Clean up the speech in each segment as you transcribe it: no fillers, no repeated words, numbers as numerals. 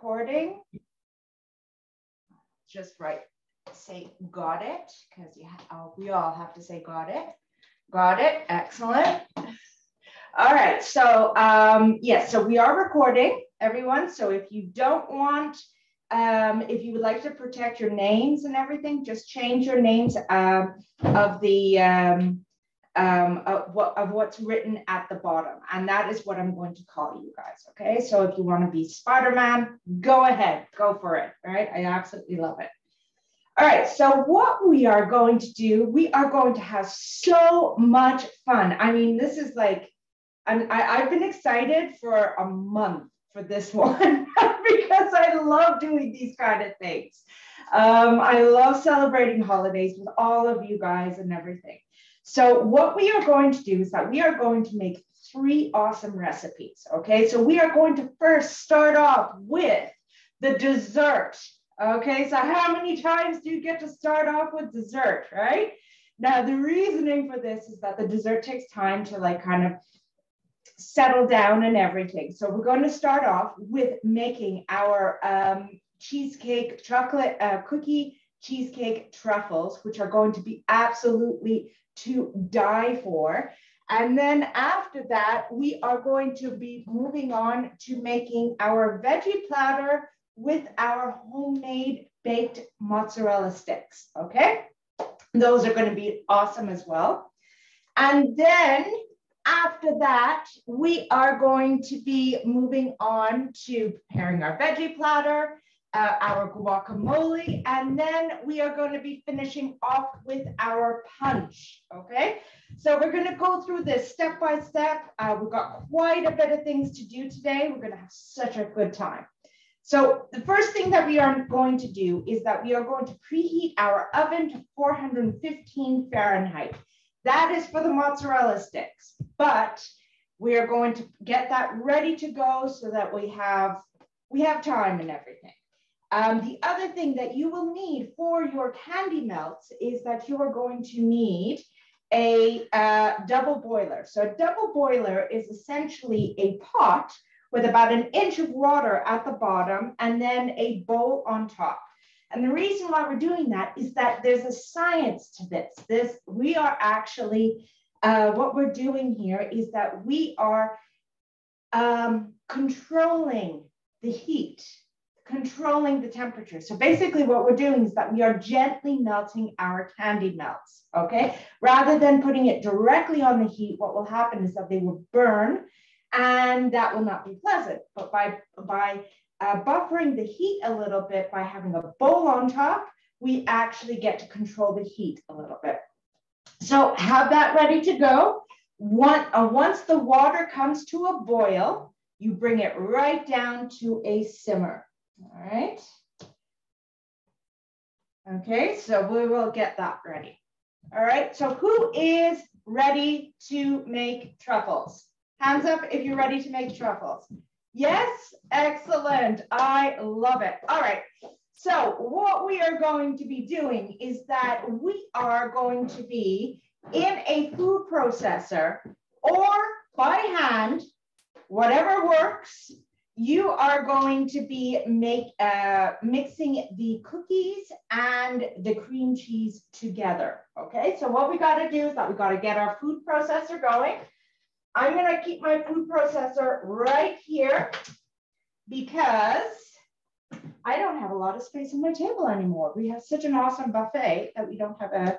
recording. Just right, say got it, because we all have to say got it. Got it, excellent. All right, so yes, so we are recording, everyone. So if you don't want, if you would like to protect your names and everything, just change your names of what's written at the bottom, and that is what I'm going to call you guys. Okay, so if you want to be Spider-Man, go ahead, go for it. All right, I absolutely love it. All right, so what we are going to do, we are going to have so much fun. I mean, this is like, I've been excited for a month for this one because I love doing these kind of things. I love celebrating holidays with all of you guys and everything. So what we are going to do is that we are going to make 3 awesome recipes, okay? So we are going to first start off with the dessert, okay? So how many times do you get to start off with dessert, right? Now, the reasoning for this is that the dessert takes time to like kind of settle down and everything. So we're going to start off with making our cheesecake chocolate cookie cheesecake truffles, which are going to be absolutely to die for. And then after that, we are going to be moving on to making our veggie platter with our homemade baked mozzarella sticks, okay? Those are going to be awesome as well. And then after that, we are going to be moving on to preparing our veggie platter, our guacamole, and then we are going to be finishing off with our punch, okay? So we're going to go through this step by step. We've got quite a bit of things to do today. We're going to have such a good time. So the first thing that we are going to do is that we are going to preheat our oven to 415 Fahrenheit. That is for the mozzarella sticks, but we are going to get that ready to go so that we have time and everything. The other thing that you will need for your candy melts is that you are going to need a double boiler. So a double boiler is essentially a pot with about 1 inch of water at the bottom and then a bowl on top. And the reason why we're doing that is that there's a science to this. We are actually, what we're doing here is that we are controlling the heat, controlling the temperature. So basically what we're doing is that we are gently melting our candy melts, okay? Rather than putting it directly on the heat, what will happen is that they will burn and that will not be pleasant. But by buffering the heat a little bit by having a bowl on top, we actually get to control the heat a little bit. So have that ready to go. Once the water comes to a boil, you bring it right down to a simmer. All right. Okay, so we will get that ready. All right, so who is ready to make truffles? Hands up if you're ready to make truffles. Yes, excellent. I love it. All right. So what we are going to be doing is that we are going to be in a food processor or by hand, whatever works. You are going to be mixing the cookies and the cream cheese together. Okay. So what we got to do is that we got to get our food processor going. I'm going to keep my food processor right here because I don't have a lot of space on my table anymore. We have such an awesome buffet that we don't have a...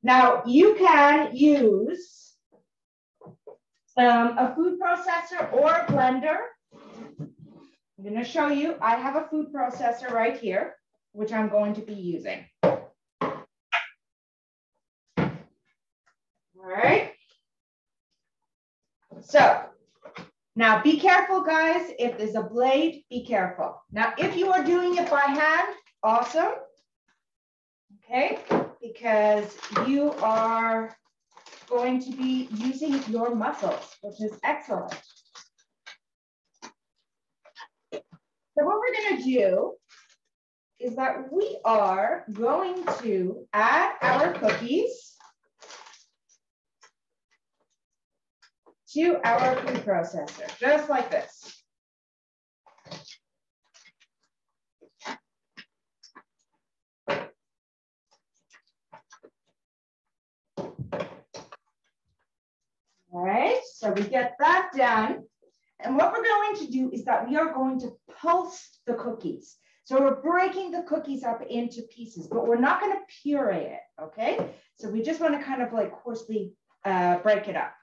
Now, you can use a food processor or a blender. I'm going to show you. I have a food processor right here, which I'm going to be using. All right. So now be careful, guys. If there's a blade, be careful. Now, if you are doing it by hand, awesome. Okay, because you are going to be using your muscles, which is excellent. So what we're going to do is that we are going to add our cookies to our food processor, just like this. we get that done. And what we're going to do is that we are going to pulse the cookies. So we're breaking the cookies up into pieces, but we're not going to puree it, okay? So we just want to kind of like coarsely break it up.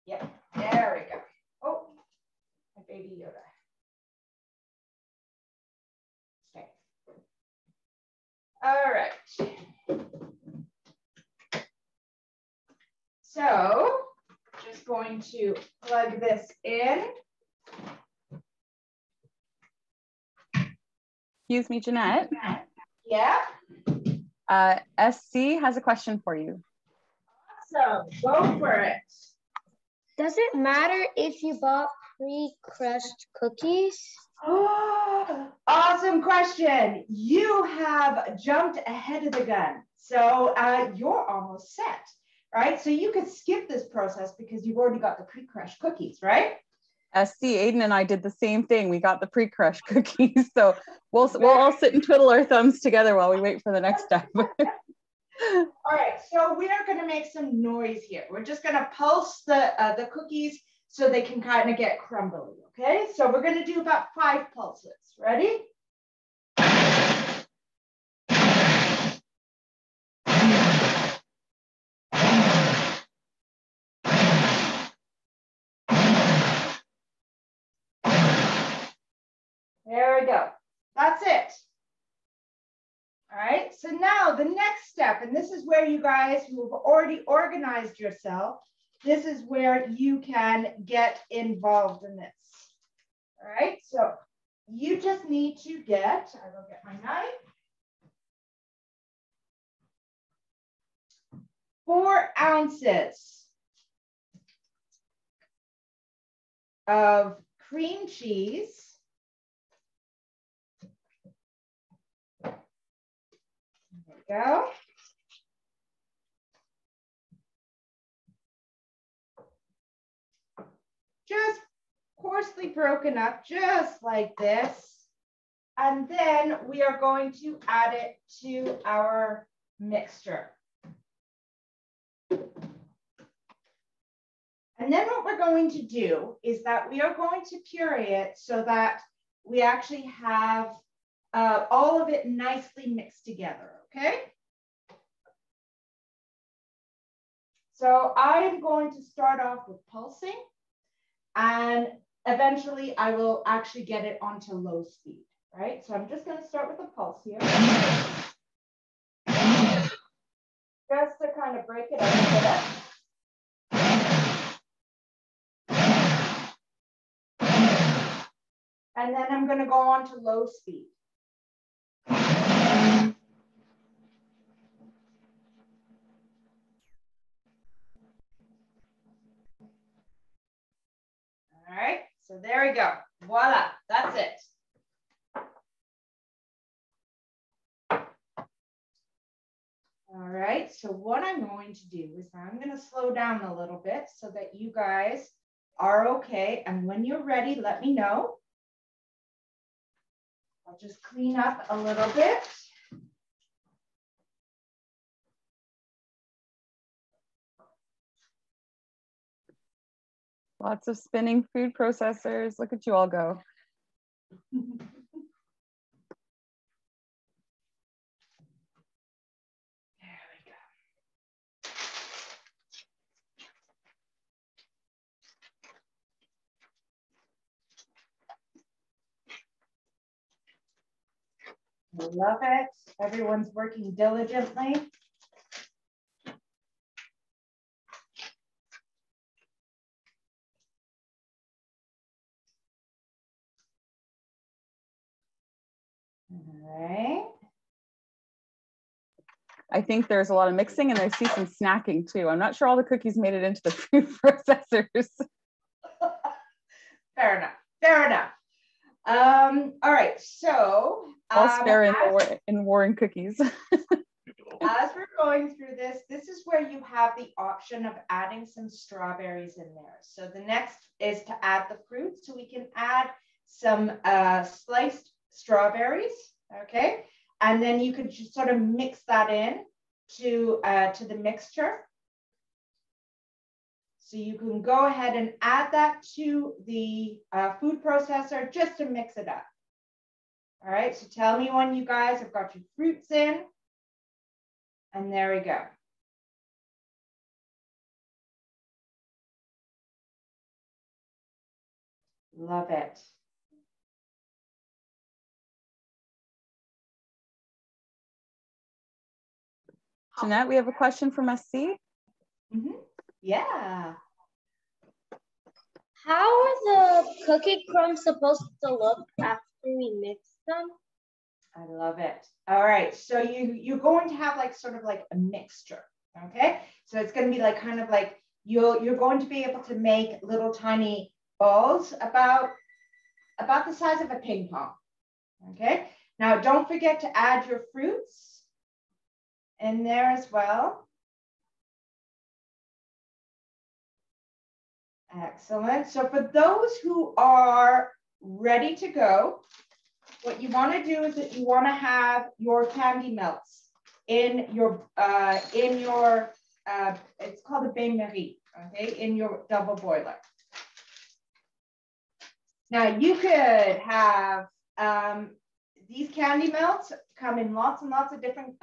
Yeah, there we go. Oh, my baby Yoda. Okay. All right. So just going to plug this in. Excuse me, Jeanette. Yeah. SC has a question for you. So go for it. Does it matter if you bought pre-crushed cookies? Oh, awesome question. You have jumped ahead of the gun. So you're almost set, right? So you could skip this process because you've already got the pre-crushed cookies, right? SC, Aiden and I did the same thing. We got the pre-crushed cookies. So we'll all sit and twiddle our thumbs together while we wait for the next step. All right, so we are going to make some noise here. We're just going to pulse the cookies so they can kind of get crumbly, okay? So we're going to do about 5 pulses. Ready? There we go. That's it. All right, so now the next step, and this is where you guys who have already organized yourself, this is where you can get involved in this. All right, so you just need to get, I will get my knife, 4 ounces of cream cheese. There we go. Just coarsely broken up, just like this. And then we are going to add it to our mixture. And then what we're going to do is that we are going to puree it so that we actually have all of it nicely mixed together, okay? So I'm going to start off with pulsing, and eventually I will actually get it onto low speed, right? So I'm just going to start with a pulse here. Just to kind of break it up a bit. And then I'm going to go on to low speed. All right, so there we go. Voila, that's it. All right, so what I'm going to do is I'm going to slow down a little bit so that you guys are okay. And when you're ready, let me know. I'll just clean up a little bit. Lots of spinning food processors. Look at you all go. I love it. Everyone's working diligently. All right. I think there's a lot of mixing, and I see some snacking too. I'm not sure all the cookies made it into the food processors. Fair enough. Fair enough. All right. So I'll spare in warring cookies. As we're going through this, this is where you have the option of adding some strawberries in there. So the next is to add the fruit. So we can add some sliced strawberries, okay? And then you could just sort of mix that in to the mixture. So you can go ahead and add that to the food processor just to mix it up. All right, so tell me when you guys have got your fruits in. And there we go. Love it. Jeanette, we have a question from SC. Yeah. How are the cookie crumbs supposed to look after we mix them? I love it. All right, so you're going to have like sort of like a mixture, okay? So it's going to be like kind of like you're going to be able to make little tiny balls about the size of a ping pong, okay? Now don't forget to add your fruits in there as well. Excellent. So for those who are ready to go, what you want to do is that you want to have your candy melts in your it's called a bain-marie, okay, in your double boiler. Now you could have these candy melts come in lots and lots of different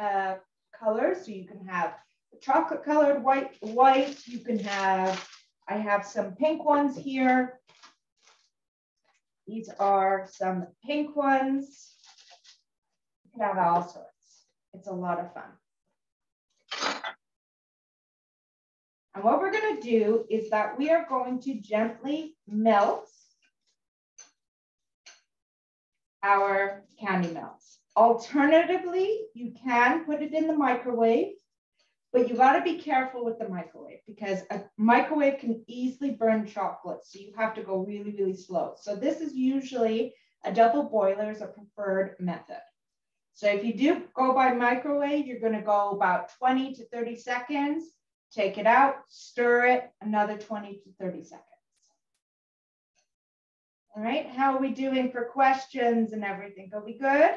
colors. So you can have chocolate colored white. You can have, I have some pink ones here. These are some pink ones. You can have all sorts. It's a lot of fun. And what we're going to do is that we are going to gently melt our candy melts. Alternatively, you can put it in the microwave, but you got to be careful with the microwave because a microwave can easily burn chocolate. So you have to go really, really slow. So this is usually a double boiler is a preferred method. So if you do go by microwave, you're going to go about 20 to 30 seconds, take it out, stir it, another 20 to 30 seconds. All right, how are we doing for questions and everything? Are we good?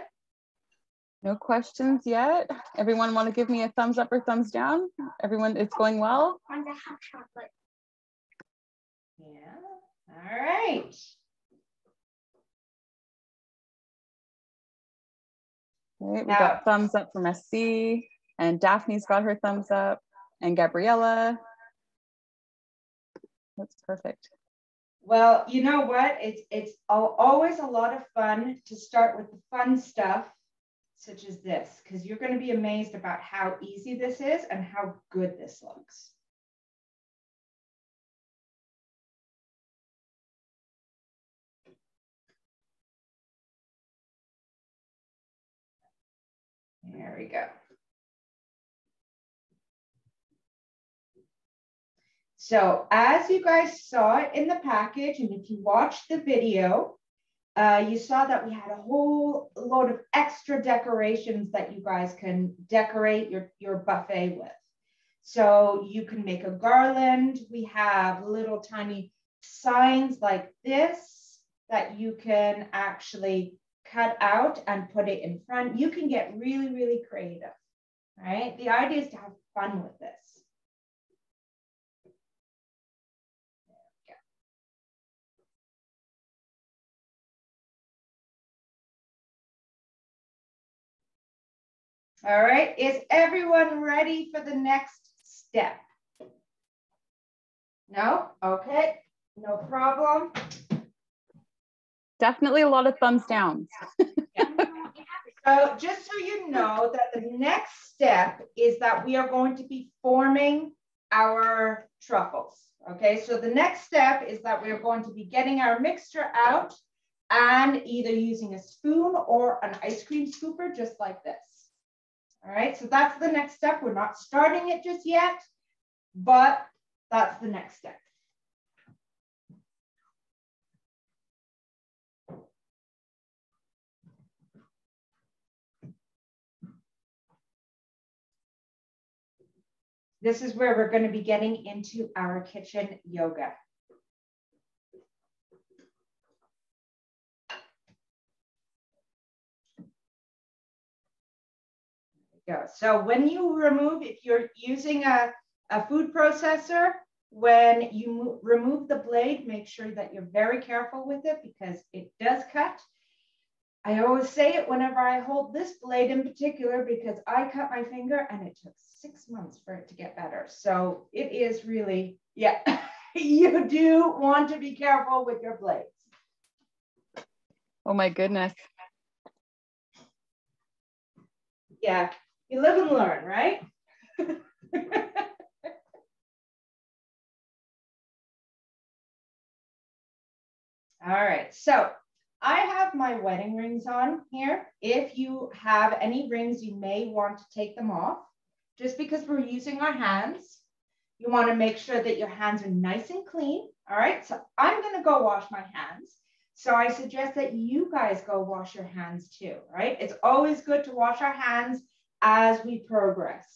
No questions yet. Everyone want to give me a thumbs up or thumbs down? Everyone, it's going well? On the hot chocolate. Yeah, all right. Okay, we got thumbs up from SC, and Daphne's got her thumbs up, and Gabriella. That's perfect. Well, you know what? It's always a lot of fun to start with the fun stuff, such as this, because you're going to be amazed about how easy this is and how good this looks. There we go. So as you guys saw it in the package, and if you watched the video, you saw that we had a whole load of extra decorations that you guys can decorate your buffet with. So you can make a garland. We have little tiny signs like this that you can actually cut out and put it in front. You can get really, really creative, right? The idea is to have fun with this. All right, is everyone ready for the next step? No? Okay, no problem. Definitely a lot of thumbs downs. Yeah. So just so you know that the next step is that we are going to be forming our truffles. Okay, so the next step is that we are going to be getting our mixture out and either using a spoon or an ice cream scooper, just like this. All right, so that's the next step. We're not starting it just yet, but that's the next step. This is where we're going to be getting into our kitchen yoga. go. So when you remove, if you're using a food processor, when you remove the blade, make sure that you're very careful with it because it does cut. I always say it whenever I hold this blade in particular because I cut my finger and it took 6 months for it to get better. So it is really, yeah, you do want to be careful with your blades. Oh my goodness. Yeah, you live and learn, right? All right, so I have my wedding rings on here. If you have any rings, you may want to take them off. Just because we're using our hands, you want to make sure that your hands are nice and clean. All right, so I'm going to go wash my hands. So I suggest that you guys go wash your hands too, right? It's always good to wash our hands as we progress.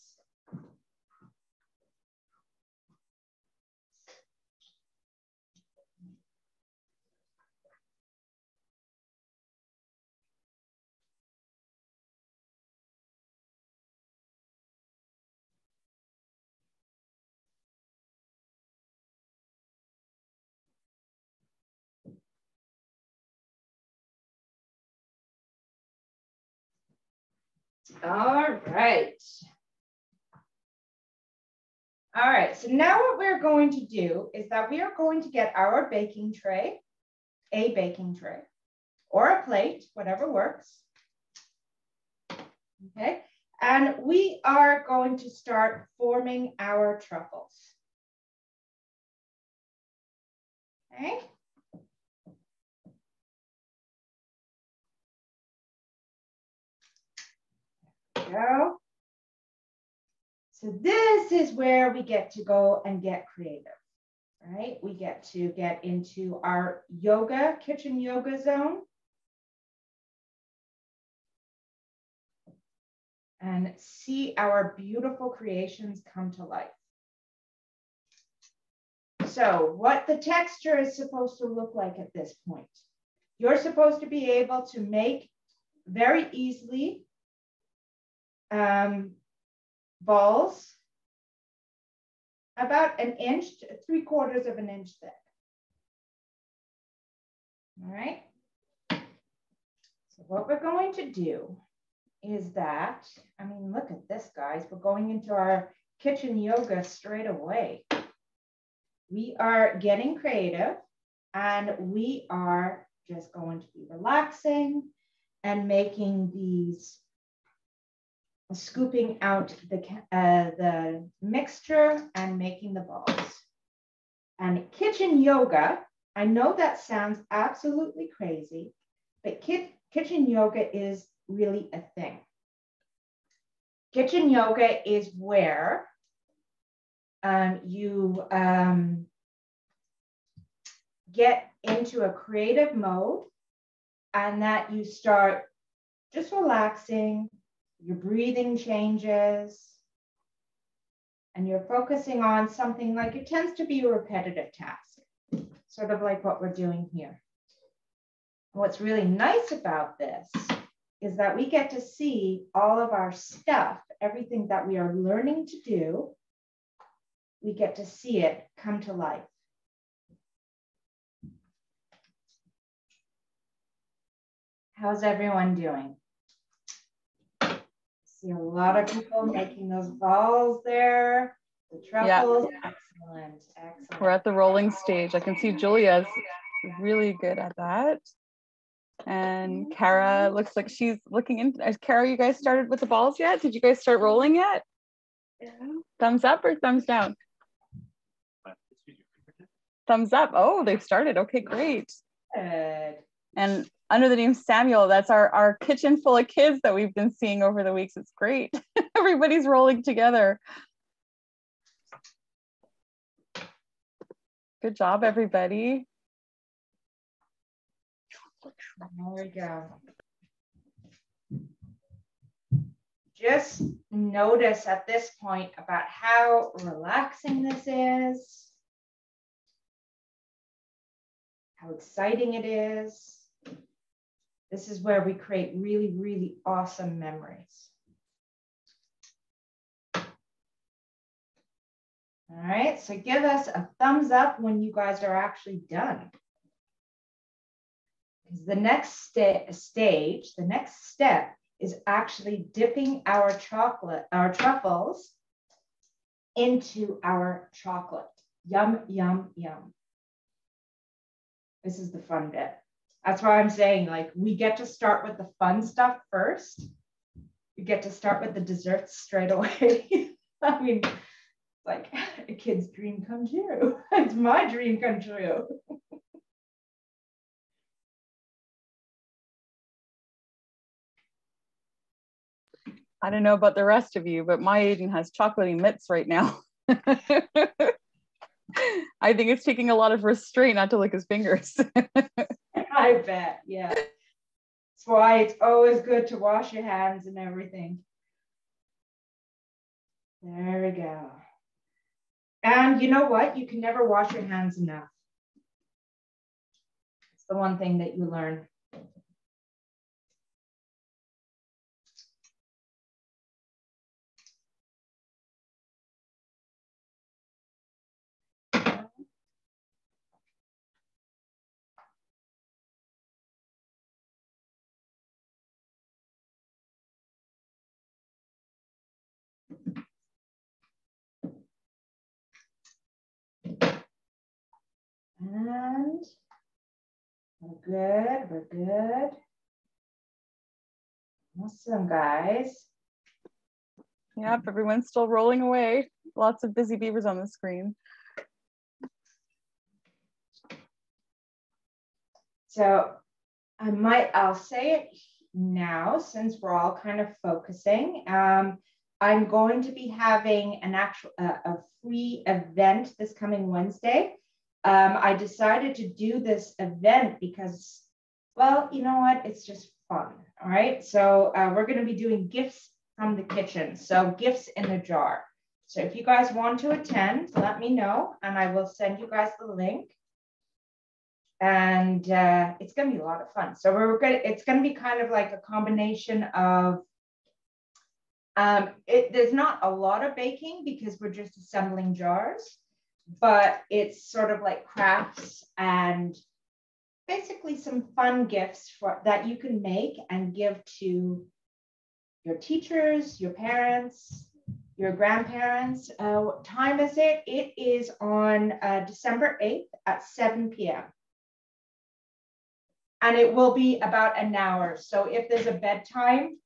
All right. All right, so now what we're going to do is that we are going to get our baking tray, a baking tray, or a plate, whatever works. Okay, and we are going to start forming our truffles. Okay. There we go. So this is where we get to go and get creative, right? We get to get into our yoga, kitchen yoga zone. And see our beautiful creations come to life. So what the texture is supposed to look like at this point. You're supposed to be able to make very easily balls about 1 inch to 3/4 of an inch thick. All right. So what we're going to do is that, I mean, look at this, guys. We're going into our kitchen yoga straight away. We are getting creative and we are just going to be relaxing and making these, scooping out the mixture and making the balls. And kitchen yoga, I know that sounds absolutely crazy, but kitchen yoga is really a thing. Kitchen yoga is where you get into a creative mode and that you start just relaxing, your breathing changes, and you're focusing on something like, it tends to be a repetitive task, sort of like what we're doing here. What's really nice about this is that we get to see all of our stuff, everything that we are learning to do, we get to see it come to life. How's everyone doing? See a lot of people making those balls there. The truffles, yeah. Excellent, excellent. We're at the rolling stage. I can see Julia's really good at that. And Kara looks like she's looking in. Kara, you guys started with the balls yet? Did you guys start rolling yet? Yeah. Thumbs up or thumbs down? Thumbs up. Oh, they've started. Okay, great. Good. And under the name Samuel, that's our kitchen full of kids that we've been seeing over the weeks. It's great. Everybody's rolling together. Good job, everybody. There we go. Just notice at this point about how relaxing this is, how exciting it is. This is where we create really, really awesome memories. All right, so give us a thumbs up when you guys are actually done. Because the next stage, the next step is actually dipping our truffles into our chocolate. Yum, yum, yum. This is the fun bit. That's why I'm saying, like, we get to start with the fun stuff first. We get to start with the desserts straight away. I mean, like a kid's dream come true. It's my dream come true. I don't know about the rest of you, but my Aiden has chocolatey mitts right now. I think it's taking a lot of restraint not to lick his fingers. I bet, yeah. That's why it's always good to wash your hands and everything. There we go. And you know what? You can never wash your hands enough. It's the one thing that you learn. And we're good, we're good. Awesome, guys. Yep, everyone's still rolling away. Lots of busy beavers on the screen. So I'll say it now since we're all kind of focusing. I'm going to be having an a free event this coming Wednesday. I decided to do this event because, well, you know what? It's just fun. All right. So we're going to be doing gifts from the kitchen. So gifts in the jar. So if you guys want to attend, let me know and I will send you guys the link. And it's going to be a lot of fun. So it's going to be kind of like a combination of, there's not a lot of baking because we're just assembling jars, but it's sort of like crafts and basically some fun gifts that you can make and give to your teachers, your parents, your grandparents. What time is it? It is on December 8th at 7 p.m. And it will be about an hour. So if there's a bedtime,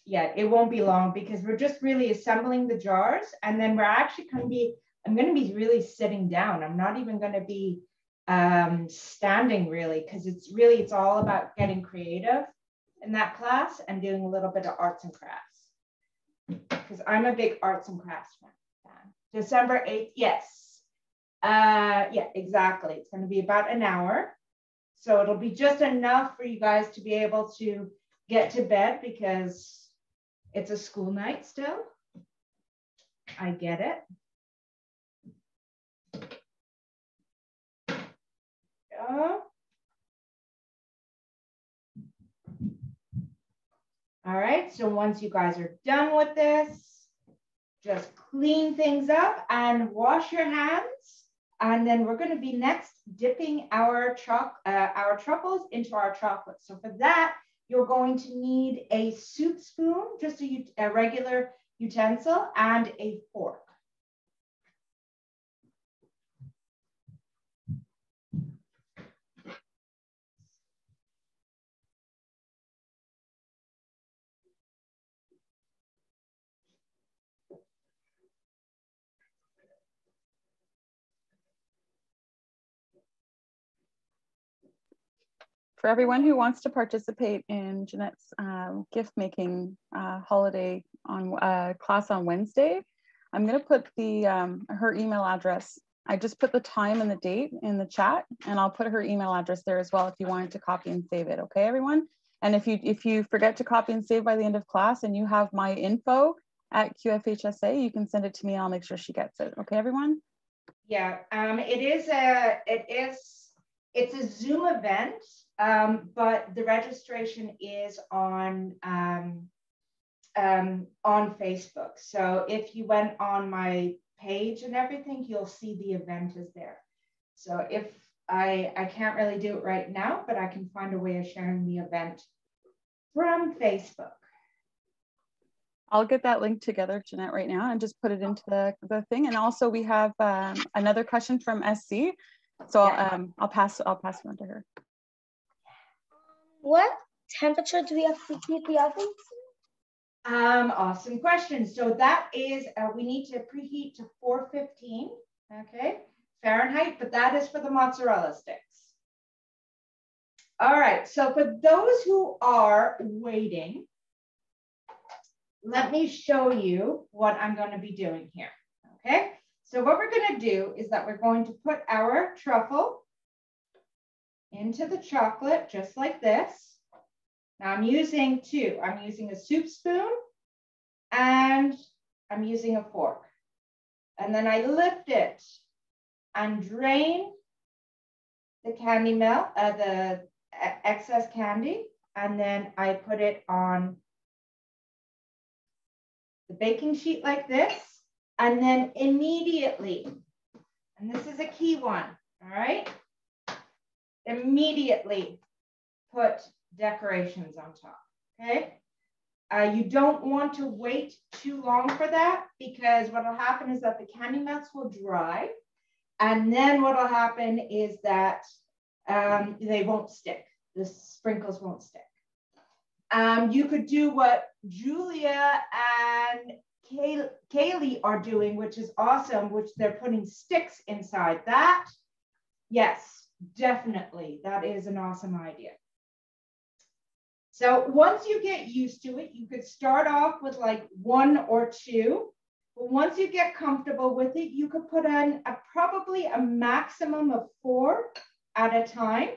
yeah, it won't be long because we're just really assembling the jars. And then we're actually I'm going to be really sitting down. I'm not even going to be standing really, because it's all about getting creative in that class and doing a little bit of arts and crafts. Because I'm a big arts and crafts fan. December 8th, yes. Yeah, exactly. It's going to be about an hour. So it'll be just enough for you guys to be able to get to bed because it's a school night still. I get it. All right, so once you guys are done with this, just clean things up and wash your hands. And then we're going to be next dipping our truffles into our chocolate. So for that, you're going to need a soup spoon, just a regular utensil, and a fork. For everyone who wants to participate in Jeanette's gift making holiday class on Wednesday, I'm going to put her email address. I just put the time and the date in the chat, and I'll put her email address there as well if you wanted to copy and save it. Okay, everyone? And if you forget to copy and save by the end of class and you have my info at QFHSA, you can send it to me and I'll make sure she gets it. Okay, everyone? Yeah, it's a Zoom event. But the registration is on on Facebook. So if you went on my page and everything, you'll see the event is there. So if I can't really do it right now, but I can find a way of sharing the event from Facebook. I'll get that link together, Jeanette, right now and just put it into the thing. And also we have another question from SC. So I'll pass it on to her. What temperature do we have to keep the oven? Awesome question. So that is, we need to preheat to 415, okay, Fahrenheit, but that is for the mozzarella sticks. All right, so for those who are waiting, let me show you what I'm going to be doing here, okay? So what we're going to do is that we're going to put our truffle into the chocolate just like this. Now I'm using two. I'm using a soup spoon and I'm using a fork. And then I lift it and drain the candy melt, the excess candy, and then I put it on the baking sheet like this, and then immediately, and this is a key one, all right? Immediately put decorations on top, okay? You don't want to wait too long for that because what will happen is that the candy melts will dry, and then what will happen is that they won't stick. The sprinkles won't stick. You could do what Julia and Kaylee are doing, which is awesome, which they're putting sticks inside that. Yes, definitely. That is an awesome idea. So once you get used to it, you could start off with like 1 or 2. But once you get comfortable with it, you could put on probably a maximum of 4 at a time.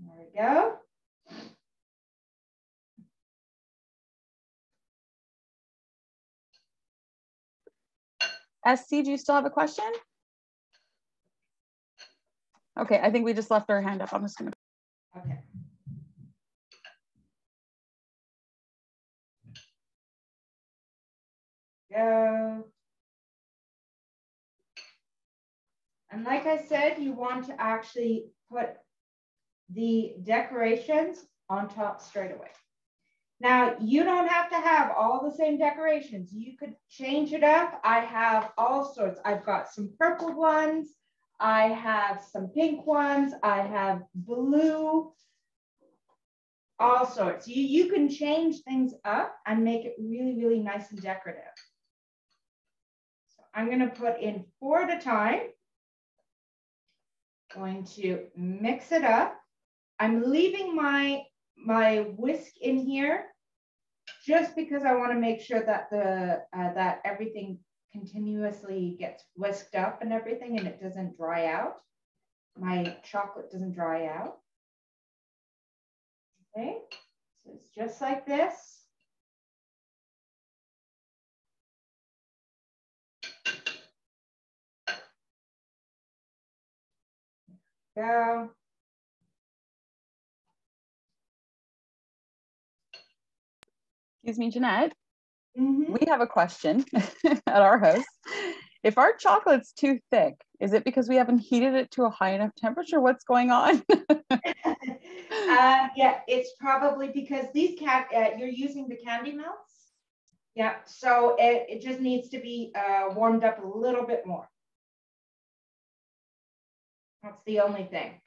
There we go. SC, do you still have a question? Okay, I think we just left our hand up. I'm just gonna. Okay. Go. And like I said, you want to actually put the decorations on top straight away. Now, you don't have to have all the same decorations. You could change it up. I have all sorts. I've got some purple ones. I have some pink ones. I have blue, all sorts. You can change things up and make it really, really nice and decorative. So I'm going to put in 4 at a time. Going to mix it up. I'm leaving my whisk in here just because I want to make sure that that everything continuously gets whisked up and everything and it doesn't dry out. My chocolate doesn't dry out. Okay, so it's just like this. Go. Excuse me, Jeanette. Mm-hmm. We have a question at our house. If our chocolate's too thick, is it because we haven't heated it to a high enough temperature? What's going on? Yeah, it's probably because these you're using the candy melts. Yeah, so it just needs to be warmed up a little bit more. That's the only thing.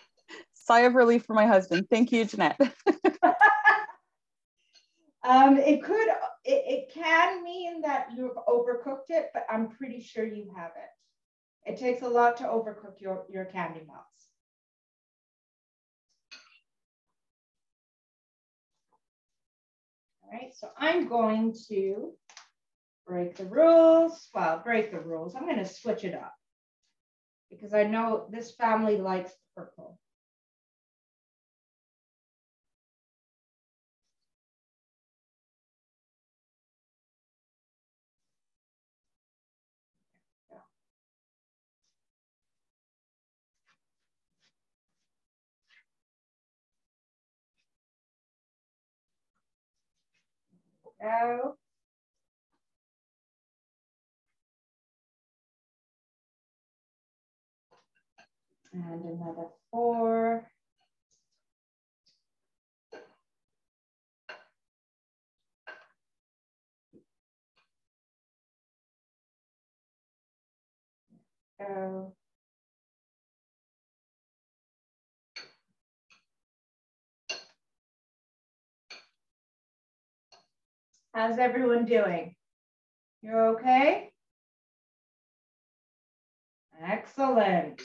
Sigh of relief for my husband. Thank you, Jeanette. It can mean that you've overcooked it, but I'm pretty sure you haven't. It takes a lot to overcook your candy melts. All right, so I'm going to break the rules. Well, break the rules. I'm going to switch it up because I know this family likes purple. go. And another 4. Go. How's everyone doing? You're okay? Excellent.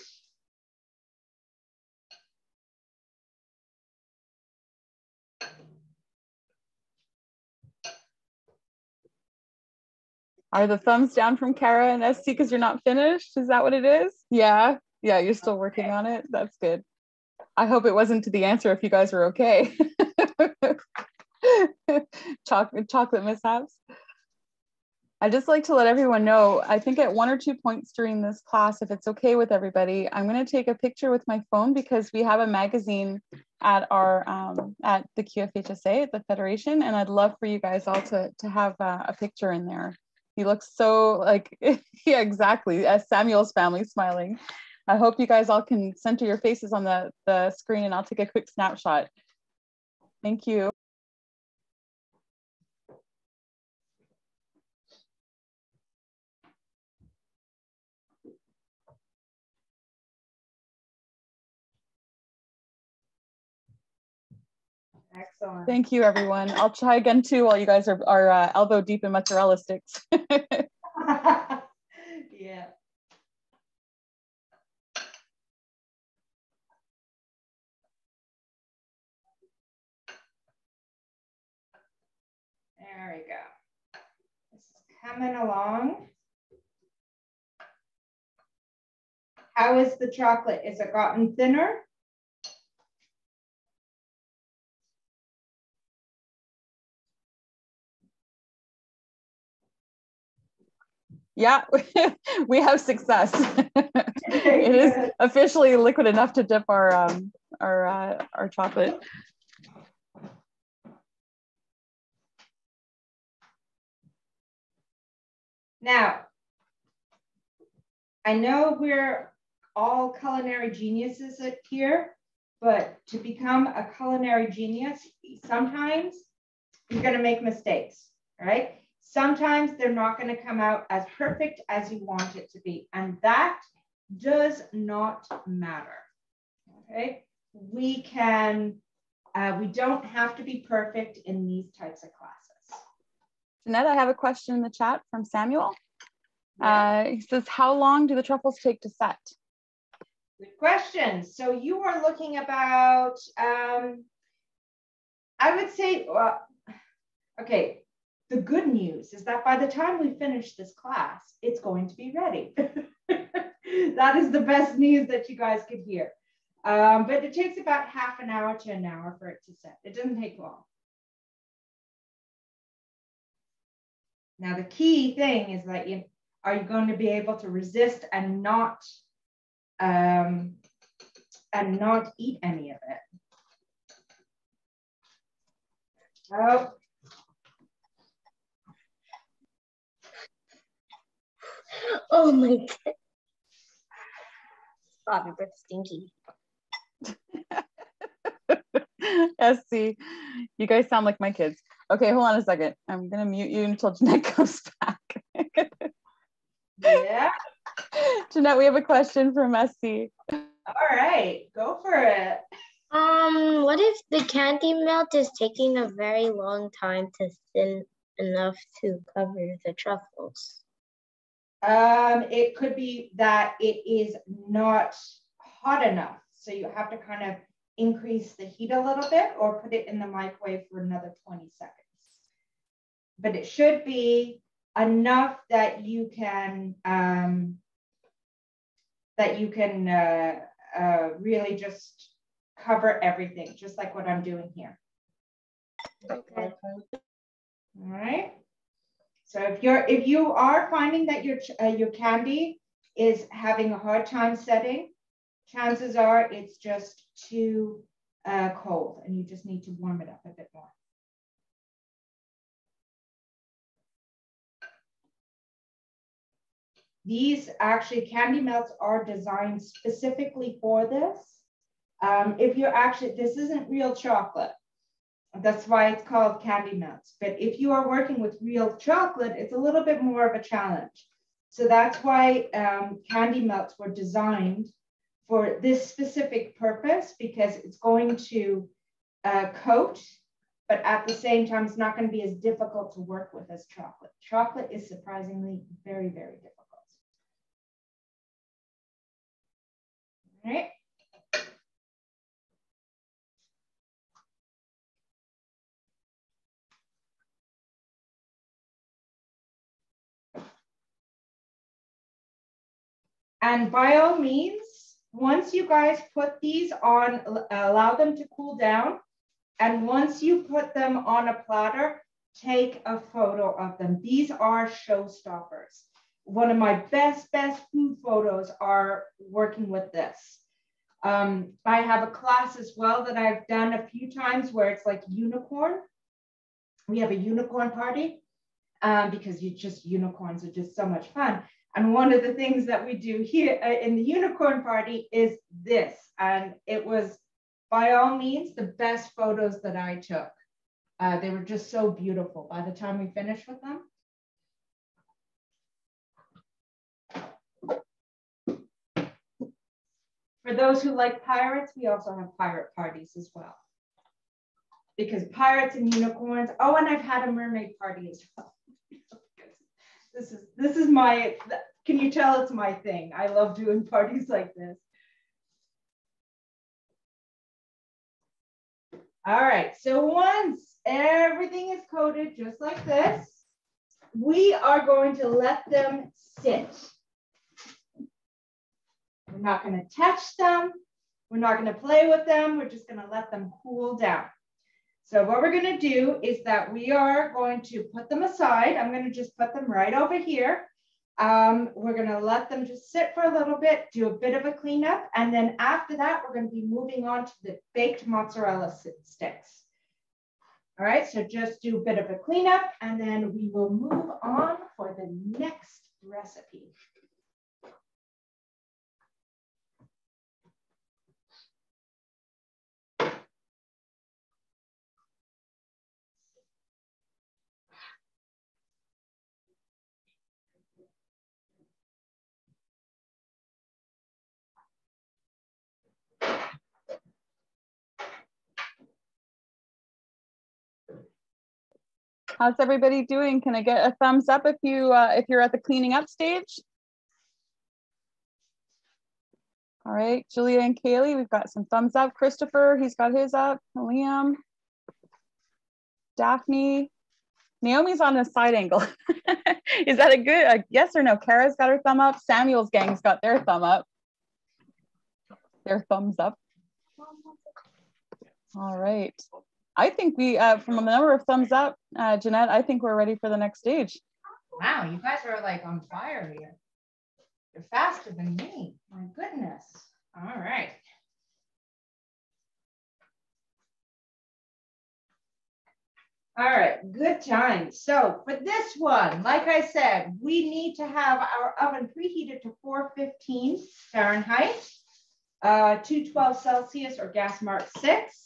Are the thumbs down from Kara and SC because you're not finished? Is that what it is? Yeah. Yeah, you're still working on it. That's good. I hope it wasn't to the answer if you guys were okay. Chocolate mishaps. I'd just like to let everyone know, I think at 1 or 2 points during this class, if it's okay with everybody, I'm going to take a picture with my phone because we have a magazine at our at the QFHSA at the Federation, and I'd love for you guys all to have a picture in there. He looks so like, yeah, exactly, as Samuel's family smiling. I hope you guys all can center your faces on the screen and I'll take a quick snapshot. Thank you. Excellent. Thank you, everyone. I'll try again too while you guys are elbow deep in mozzarella sticks. Yeah. There we go. This is coming along. How is the chocolate? Is it gotten thinner? Yeah, we have success. It is officially liquid enough to dip our chocolate. Now, I know we're all culinary geniuses here, but to become a culinary genius, sometimes you're going to make mistakes, right? Sometimes they're not going to come out as perfect as you want it to be. And that does not matter, okay? We don't have to be perfect in these types of classes. Jeanette, I have a question in the chat from Samuel. Yeah. He says, how long do the truffles take to set? Good question. So you are looking about, I would say, okay, the good news is that by the time we finish this class, it's going to be ready. That is the best news that you guys could hear. But it takes about half an hour to an hour for it to set. It doesn't take long. Now, the key thing is that are you going to be able to resist and not eat any of it? Oh. Oh my God. Bobby, but stinky. SC, you guys sound like my kids. Okay, hold on a second. I'm gonna mute you until Jeanette comes back. Yeah. Jeanette, we have a question from SC. All right, go for it. What if the candy melt is taking a very long time to thin enough to cover the truffles? It could be that it is not hot enough. So you have to kind of increase the heat a little bit or put it in the microwave for another 20 seconds. But it should be enough that you can really just cover everything, just like what I'm doing here. Okay. All right. So if you are finding that your candy is having a hard time setting, chances are it's just too cold and you just need to warm it up a bit more. These actually candy melts are designed specifically for this. If you're actually, this isn't real chocolate. That's why it's called candy melts. But if you are working with real chocolate, it's a little bit more of a challenge. So that's why candy melts were designed for this specific purpose, because it's going to coat, but at the same time, it's not going to be as difficult to work with as chocolate. Chocolate is surprisingly very, very difficult. All right. And by all means, once you guys put these on, allow them to cool down. And once you put them on a platter, take a photo of them. These are showstoppers. One of my best food photos are working with this. I have a class as well that I've done a few times where it's like unicorn. We have a unicorn party because unicorns are just so much fun. And one of the things that we do here in the unicorn party is this. And it was, by all means, the best photos that I took. They were just so beautiful by the time we finished with them. For those who like pirates, we also have pirate parties as well. Because pirates and unicorns, oh, and I've had a mermaid party as well. This is my, can you tell it's my thing? I love doing parties like this. All right, so once everything is coated just like this, we are going to let them sit. We're not going to touch them. We're not going to play with them. We're just going to let them cool down. So what we're going to do is that we are going to put them aside. I'm going to just put them right over here. We're going to let them just sit for a little bit, do a bit of a cleanup. And then after that, we're going to be moving on to the baked mozzarella sticks. All right, so just do a bit of a cleanup and then we will move on for the next recipe. How's everybody doing? Can I get a thumbs up if you're at the cleaning up stage? All right, Julia and Kaylee, we've got some thumbs up. Christopher, he's got his up. Liam, Daphne, Naomi's on a side angle. Is that a good yes or no? Kara's got her thumb up. Samuel's gang's got their thumb up. Their thumbs up. All right. I think we, from a number of thumbs up, Jeanette, I think we're ready for the next stage. Wow, you guys are like on fire here. You're faster than me. My goodness. All right. All right, good times. So for this one, like I said, we need to have our oven preheated to 415 Fahrenheit, 212 Celsius or gas mark 6.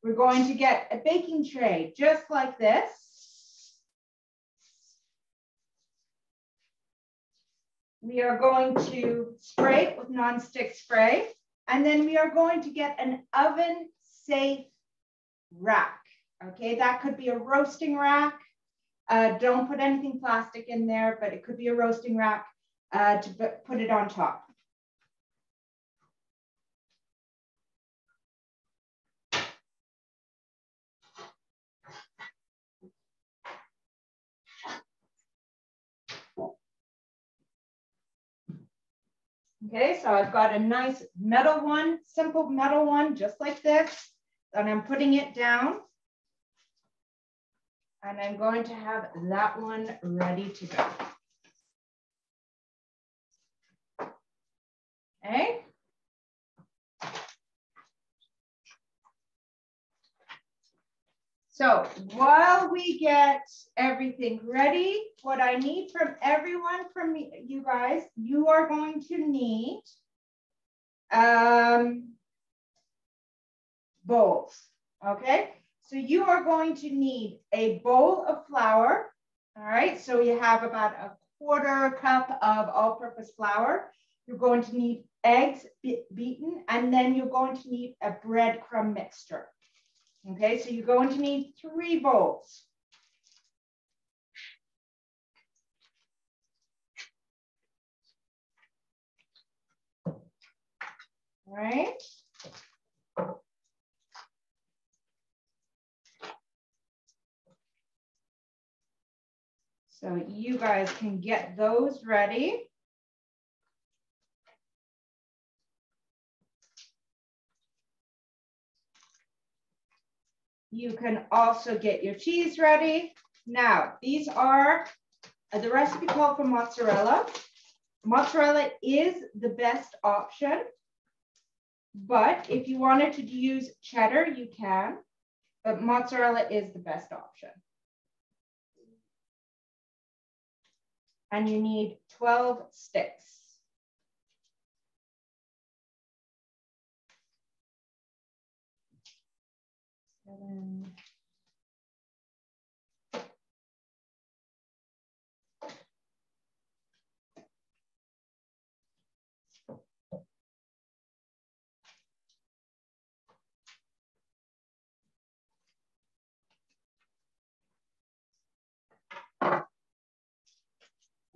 We're going to get a baking tray just like this. We are going to spray it with nonstick spray, and then we are going to get an oven safe rack. Okay, that could be a roasting rack. Don't put anything plastic in there, but it could be a roasting rack to put it on top. Okay, so I've got a nice metal one, simple metal one, just like this, and I'm putting it down. And I'm going to have that one ready to go. Okay. So while we get everything ready, what I need from everyone, from you guys, you are going to need bowls, okay? So you are going to need a bowl of flour, all right? So you have about a 1/4 cup of all-purpose flour. You're going to need eggs beaten, and then you're going to need a breadcrumb mixture. Okay, so you're going to need 3 bowls. All right. So you guys can get those ready. You can also get your cheese ready. Now, these are, the recipe called for mozzarella. Mozzarella is the best option, but if you wanted to use cheddar, you can, but mozzarella is the best option. And you need 12 sticks. Seven.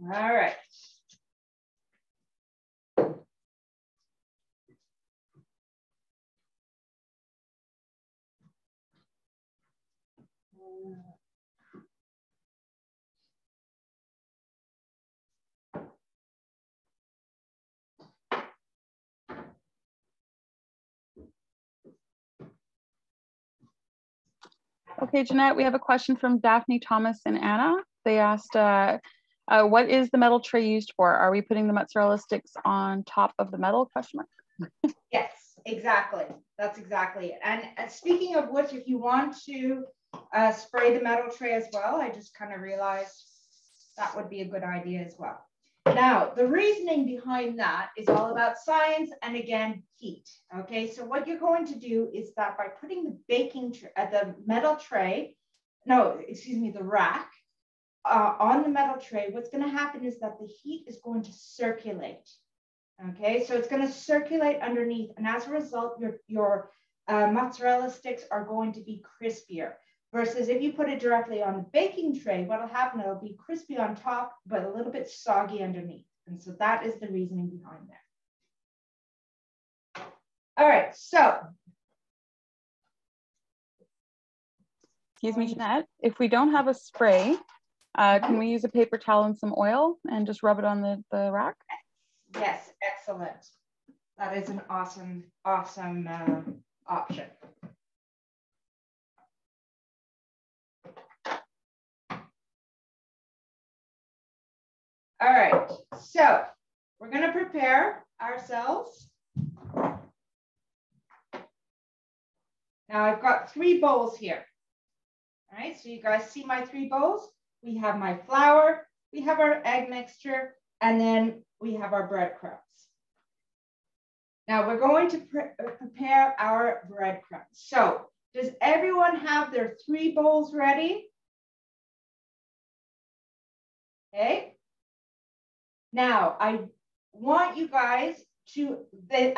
All right. Okay, Jeanette, we have a question from Daphne, Thomas, and Anna. They asked, what is the metal tray used for? Are we putting the mozzarella sticks on top of the metal, question mark? Yes, exactly. That's exactly it. And speaking of which, if you want to spray the metal tray as well, I just kind of realized that would be a good idea as well. Now, the reasoning behind that is all about science and, again, heat. Okay, so what you're going to do is that by putting the the metal tray, the rack on the metal tray, what's going to happen is that the heat is going to circulate. Okay, so it's going to circulate underneath, and as a result, your mozzarella sticks are going to be crispier. Versus if you put it directly on the baking tray, what'll happen, it'll be crispy on top, but a little bit soggy underneath. And so that is the reasoning behind that. All right, so. Excuse me, Jeanette, if we don't have a spray, can we use a paper towel and some oil and just rub it on the rack? Yes, excellent. That is an awesome option. All right, so we're going to prepare ourselves. Now I've got 3 bowls here. All right, so you guys see my 3 bowls? We have my flour, we have our egg mixture, and then we have our breadcrumbs. Now we're going to prepare our breadcrumbs. So does everyone have their 3 bowls ready? Okay. Now, I want you guys to, this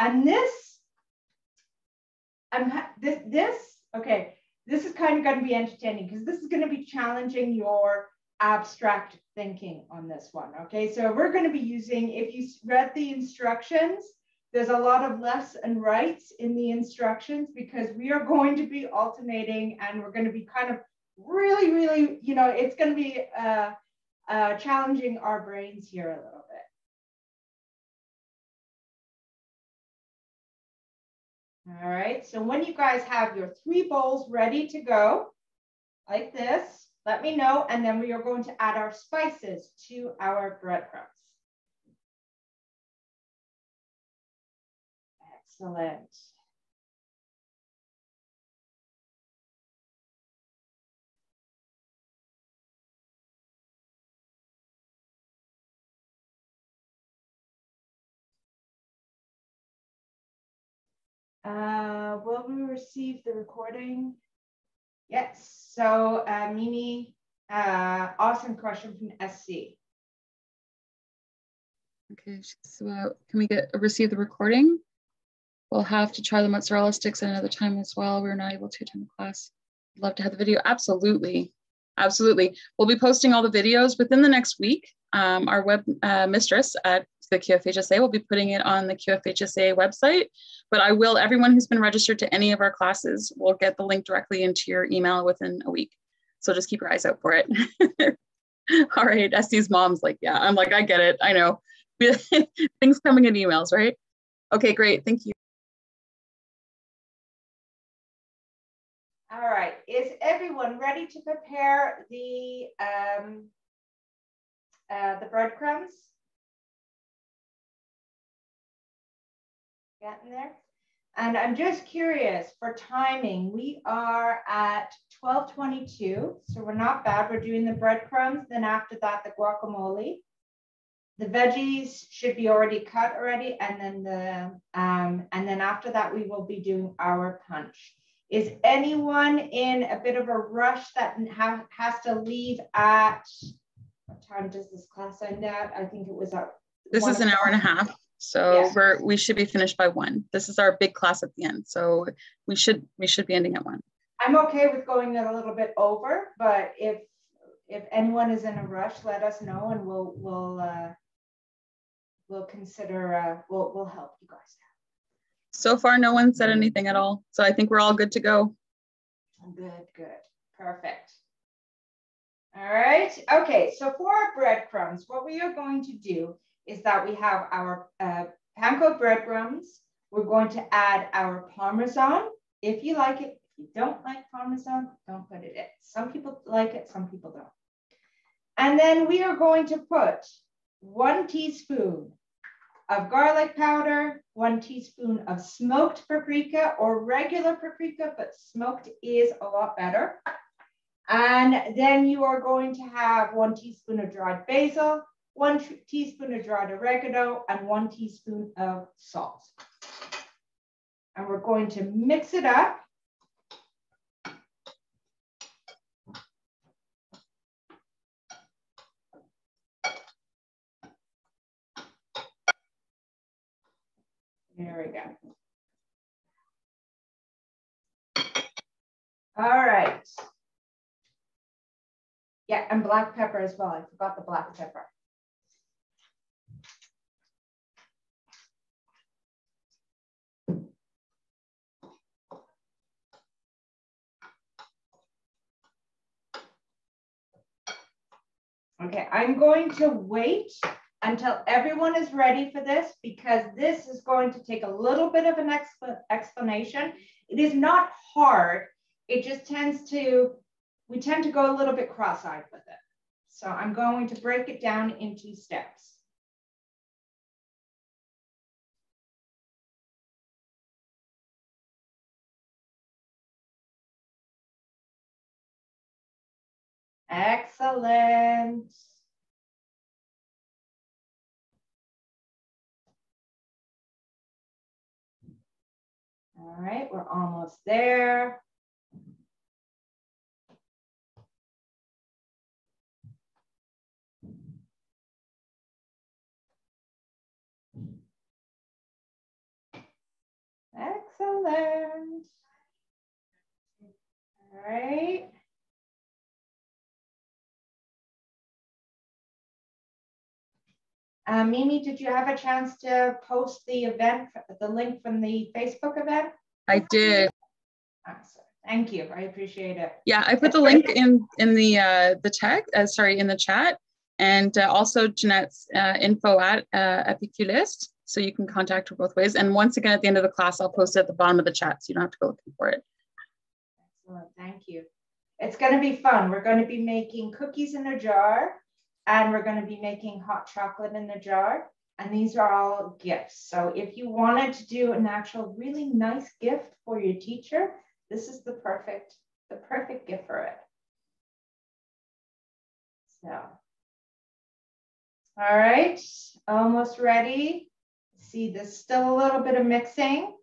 is kind of going to be entertaining because this is going to be challenging your abstract thinking on this one, okay? So we're going to be using, if you read the instructions, there's a lot of lefts and rights in the instructions because we are going to be alternating and we're going to be kind of really, it's going to be challenging our brains here a little bit. All right, so when you guys have your 3 bowls ready to go, like this, let me know, and then we are going to add our spices to our breadcrumbs. Excellent. Will we receive the recording? Yes. So Mimi, awesome question from SC. Okay, so can we receive the recording? We'll have to try the mozzarella sticks at another time as well. We're not able to attend the class. I'd love to have the video. Absolutely. Absolutely. We'll be posting all the videos within the next week. Our web mistress at the QFHSA will be putting it on the QFHSA website, but everyone who's been registered to any of our classes will get the link directly into your email within a week. So just keep your eyes out for it. All right, Estie's mom's like, yeah, I'm like, I get it, I know. Things coming in emails, right? Okay, great, thank you. All right, is everyone ready to prepare the breadcrumbs? Getting there? And I'm just curious for timing. We are at 12:22, so we're not bad. We're doing the breadcrumbs, then after that, the guacamole. The veggies should be already cut already, and then after that, we will be doing our punch. Is anyone in a bit of a rush that has to leave at, what time does this class end at? I think it was at This is an hour and a half. So yeah. We should be finished by 1. This is our big class at the end. So we should be ending at 1. I'm okay with going a little bit over, but if anyone is in a rush, let us know and we'll consider, we'll help you guys out. So far, no one said anything at all. So I think we're all good to go. Good. Perfect. All right. Okay. So for our breadcrumbs, what we are going to do is that we have our panko breadcrumbs. We're going to add our Parmesan. If you like it, if you don't like Parmesan, don't put it in. Some people like it, some people don't. And then we are going to put 1 teaspoon of garlic powder, 1 teaspoon of smoked paprika or regular paprika, but smoked is a lot better. And then you are going to have 1 teaspoon of dried basil, 1 teaspoon of dried oregano, and 1 teaspoon of salt. And we're going to mix it up. There we go. All right. Yeah, and black pepper as well. I forgot the black pepper. Okay, I'm going to wait until everyone is ready for this because this is going to take a little bit of an explanation. It is not hard. It just we tend to go a little bit cross-eyed with it. So I'm going to break it down into steps. Excellent. All right, we're almost there. Excellent. All right. Mimi, did you have a chance to post the event, the link from the Facebook event? I did. Awesome. Thank you. I appreciate it. Yeah, I put the link in the tag. In the chat, and also Jeanette's info at Epicurist, so you can contact her both ways. And once again, at the end of the class, I'll post it at the bottom of the chat, so you don't have to go looking for it. Excellent. Thank you. It's going to be fun. We're going to be making cookies in a jar. And we're going to be making hot chocolate in the jar. And these are all gifts. So if you wanted to do an actual really nice gift for your teacher, this is the perfect gift for it. So, all right, almost ready. See, there's still a little bit of mixing.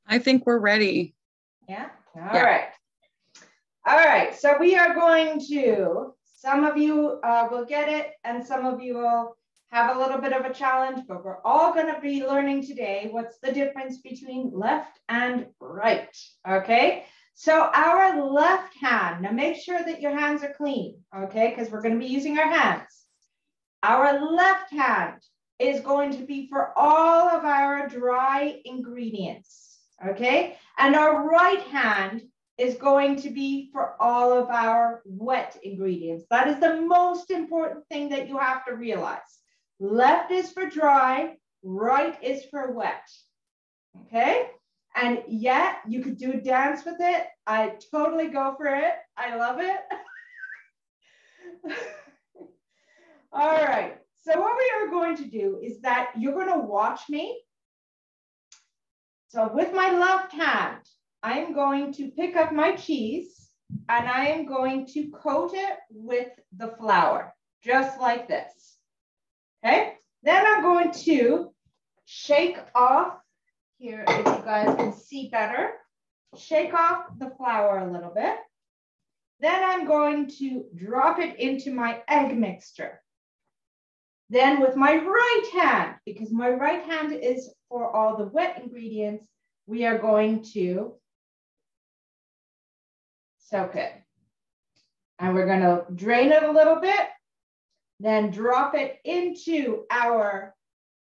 I think we're ready. Yeah. All right. All right. So we are going to, some of you will get it and some of you will have a little bit of a challenge, but we're all going to be learning today what's the difference between left and right. Okay. So our left hand, now make sure that your hands are clean. Okay. Because we're going to be using our hands. Our left hand is going to be for all of our dry ingredients. Okay. And our right hand is going to be for all of our wet ingredients. That is the most important thing that you have to realize. Left is for dry, right is for wet. Okay? And yeah, you could do a dance with it. I totally go for it. I love it. All right. So what we are going to do is that you're going to watch me. So with my left hand, I'm going to pick up my cheese and I am going to coat it with the flour, just like this. Okay, then I'm going to shake off, here if you guys can see better, shake off the flour a little bit. Then I'm going to drop it into my egg mixture. Then with my right hand, because my right hand is for all the wet ingredients, we are going to soak it. And we're going to drain it a little bit, then drop it into our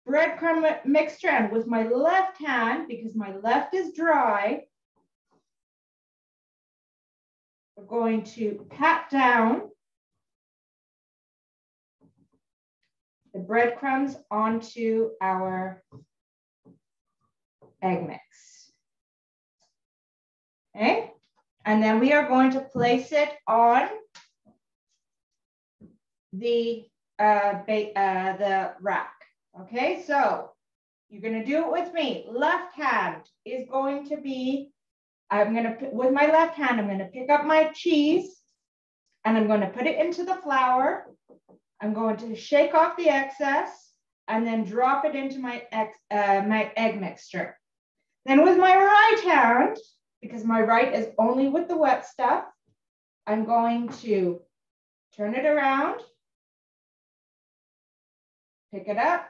breadcrumb mixture. And with my left hand, because my left is dry, we're going to pat down the breadcrumbs onto our egg mix. Okay. And then we are going to place it on the rack. Okay, so you're going to do it with me. Left hand is going to be, with my left hand, I'm going to pick up my cheese and I'm going to put it into the flour. I'm going to shake off the excess and then drop it into my egg mixture. Then with my right hand, because my right is only with the wet stuff, I'm going to turn it around, pick it up,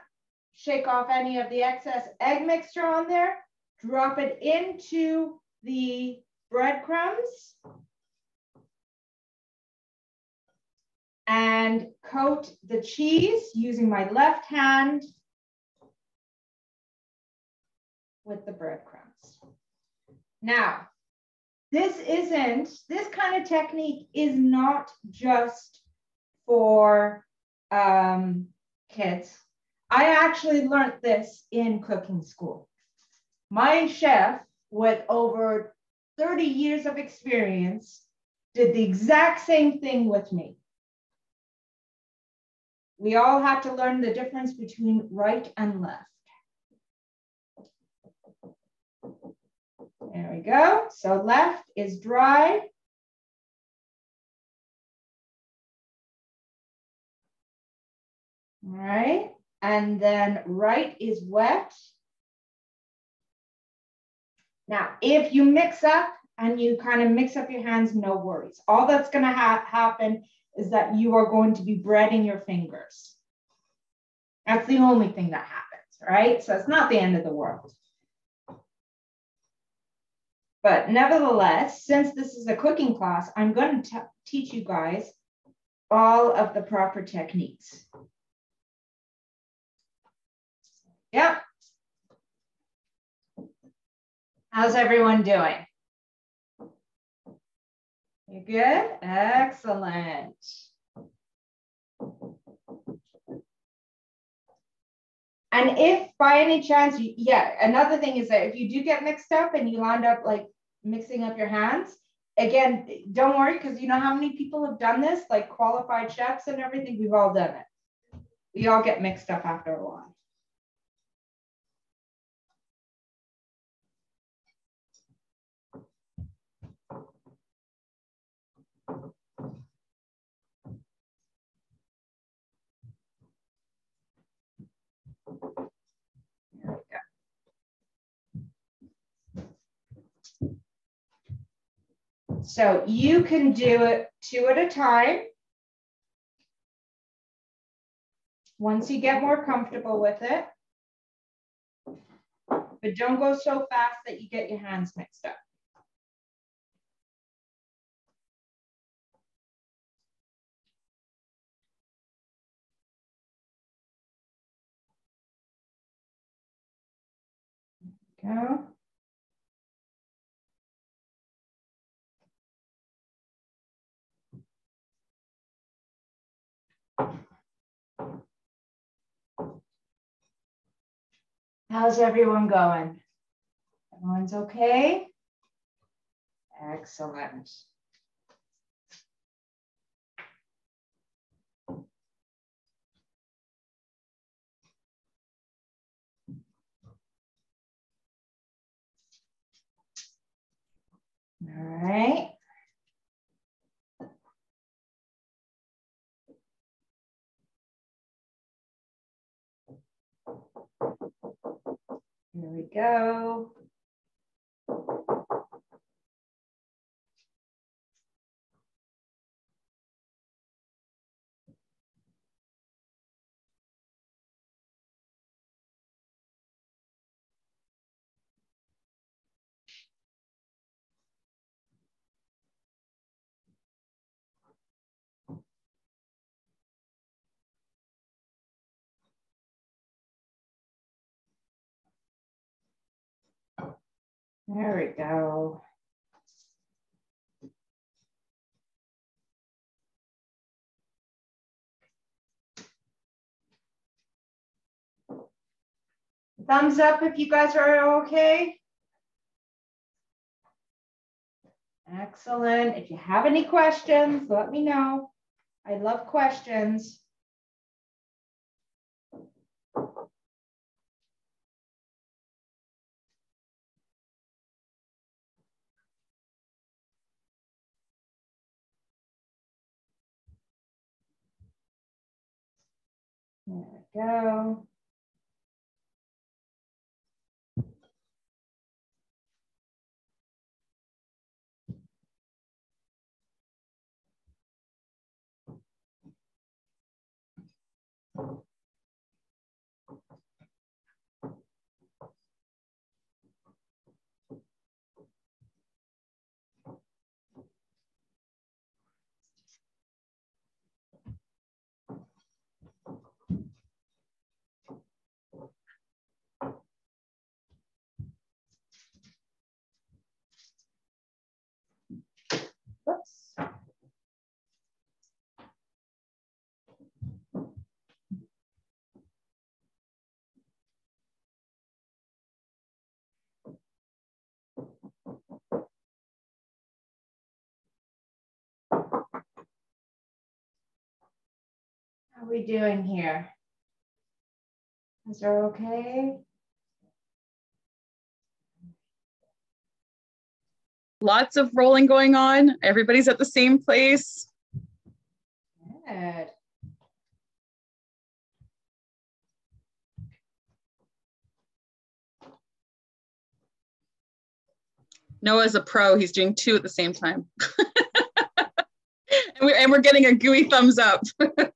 shake off any of the excess egg mixture on there, drop it into the breadcrumbs, and coat the cheese using my left hand with the breadcrumbs. Now, this kind of technique is not just for kids. I actually learned this in cooking school. My chef, with over 30 years of experience, did the exact same thing with me. We all had to learn the difference between right and left. There we go. So left is dry. All right. And then right is wet. Now, if you mix up and you kind of mix up your hands, no worries. All that's going to happen is that you are going to be breading your fingers. That's the only thing that happens, right? So it's not the end of the world. But nevertheless, since this is a cooking class, I'm going to teach you guys all of the proper techniques. Yeah. How's everyone doing? You good? Excellent. And if by any chance, another thing is that if you do get mixed up and you land up like mixing up your hands, again, don't worry, because you know how many people have done this, like qualified chefs and everything, we've all done it. We all get mixed up after a while. There we go. So you can do it 2 at a time. Once you get more comfortable with it, but don't go so fast that you get your hands mixed up. Go. How's everyone going? Everyone's okay? Excellent. All right. Here we go. There we go. Thumbs up if you guys are okay. Excellent. If you have any questions, let me know. I love questions. There we go. Whoops. How are we doing here? Is that okay? Lots of rolling going on. Everybody's at the same place. Good. Noah's a pro. He's doing 2 at the same time. and we're getting a gooey thumbs up. Yeah.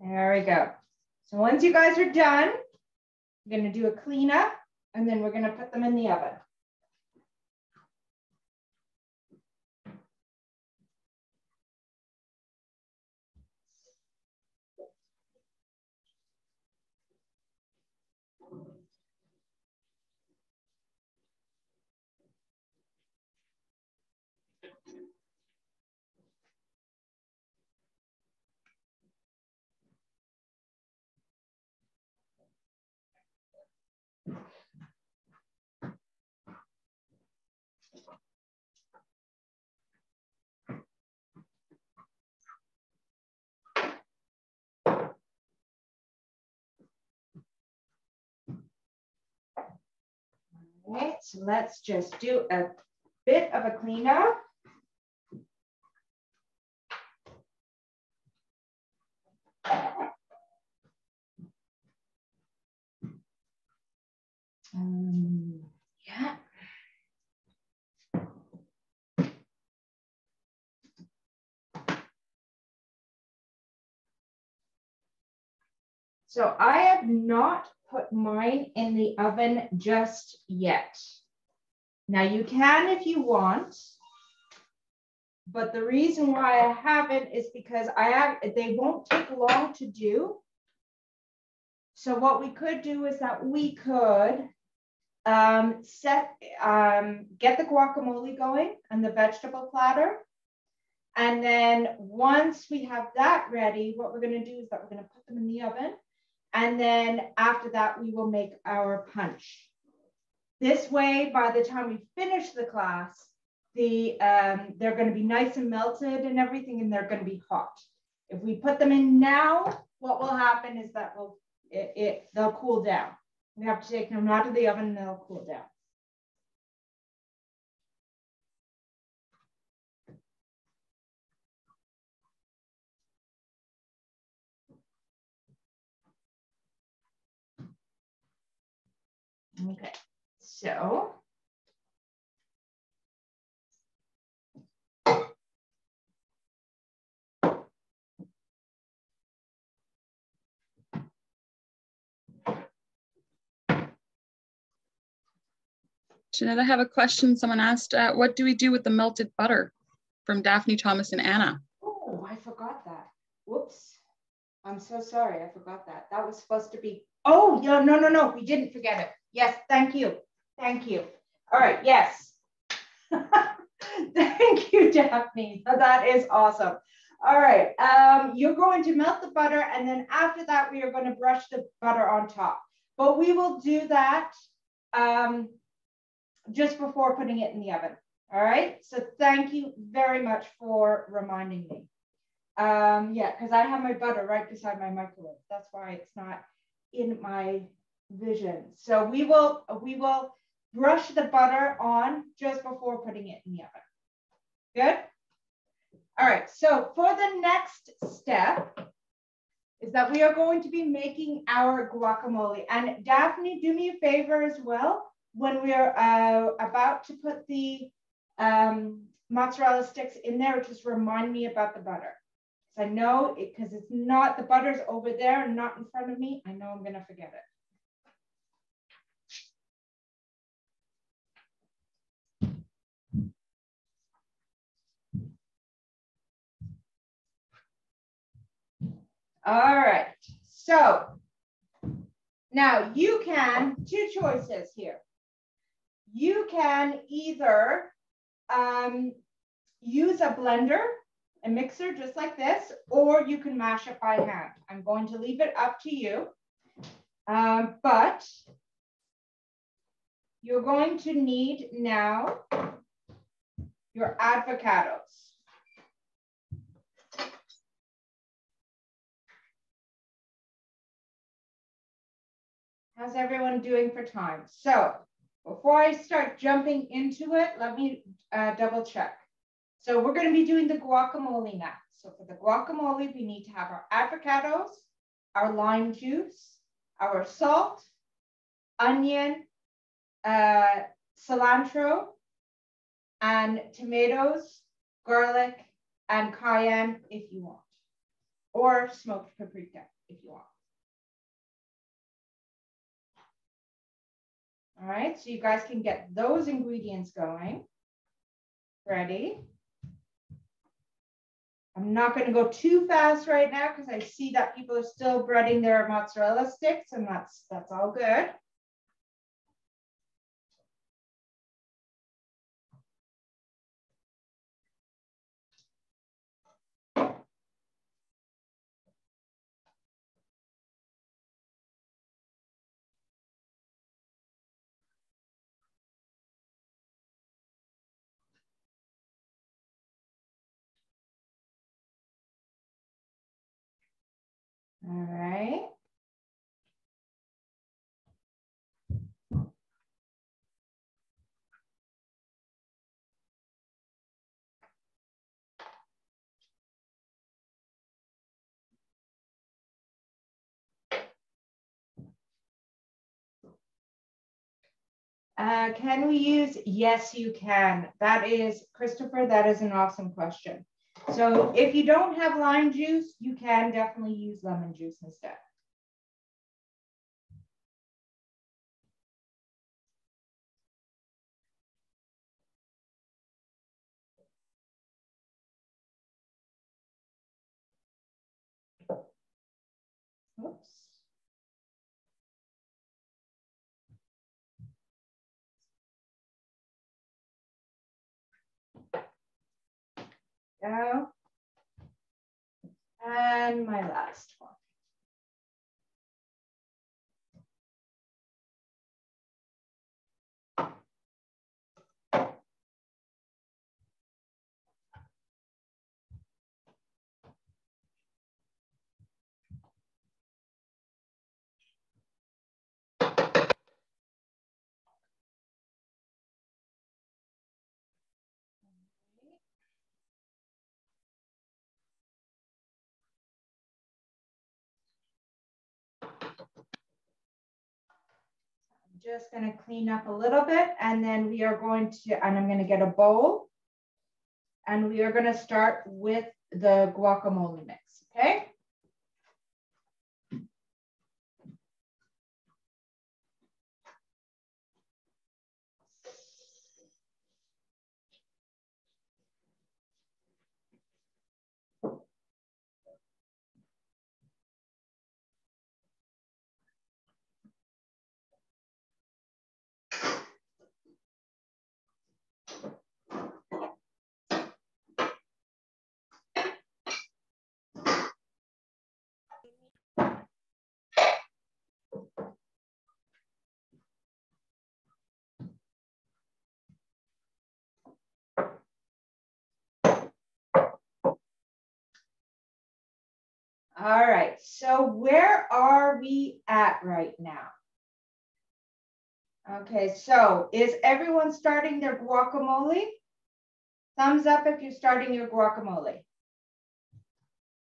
There we go. So once you guys are done, we're going to do a cleanup and then we're going to put them in the oven. Okay, so let's just do a bit of a cleanup. Yeah. So I have not put mine in the oven just yet. Now you can if you want, but the reason why I haven't is because they won't take long to do. So what we could do is that we could get the guacamole going and the vegetable platter. And then once we have that ready, what we're going to do is that we're going to put them in the oven. And then after that, we will make our punch. This way, by the time we finish the class, they're going to be nice and melted and everything, and they're going to be hot. If we put them in now, what will happen is that they'll cool down. We have to take them out of the oven and they'll cool down. Okay, so Jeanette, I have a question. Someone asked, what do we do with the melted butter? From Daphne, Thomas, and Anna. oh, I forgot that. Whoops. I'm so sorry. I forgot that. That was supposed to be, oh, yeah, no. We didn't forget it. Yes, thank you. Thank you. All right, yes. Thank you, Daphne. That is awesome. All right, you're going to melt the butter, and then after that, we are going to brush the butter on top. But we will do that just before putting it in the oven. All right, so thank you very much for reminding me. Yeah, because I have my butter right beside my microwave. That's why it's not in my vision. So we will brush the butter on just before putting it in the oven. Good? All right, so for the next step is that we are going to be making our guacamole. And Daphne, do me a favor as well. When we are about to put the mozzarella sticks in there, just remind me about the butter. I know it because it's not, the butter's over there and not in front of me. I know I'm going to forget it. All right, so now you can, two choices here. You can either use a blender, a mixer just like this, or you can mash it by hand. I'm going to leave it up to you, but you're going to need now your avocados. How's everyone doing for time? So before I start jumping into it, let me double check. So we're going to be doing the guacamole now. So for the guacamole, we need to have our avocados, our lime juice, our salt, onion, cilantro, and tomatoes, garlic, and cayenne if you want, or smoked paprika if you want. All right, so you guys can get those ingredients going. Ready? I'm not going to go too fast right now because I see that people are still breading their mozzarella sticks, and that's all good. All right. Can we use? Yes, you can. That is, Christopher, that is an awesome question. So if you don't have lime juice, you can definitely use lemon juice instead. Oops. Go. And my last one. Just going to clean up a little bit, and then we are going to, and I'm going to get a bowl, and we are going to start with the guacamole mix, okay? All right, so where are we at right now? Okay, so is everyone starting their guacamole? Thumbs up if you're starting your guacamole.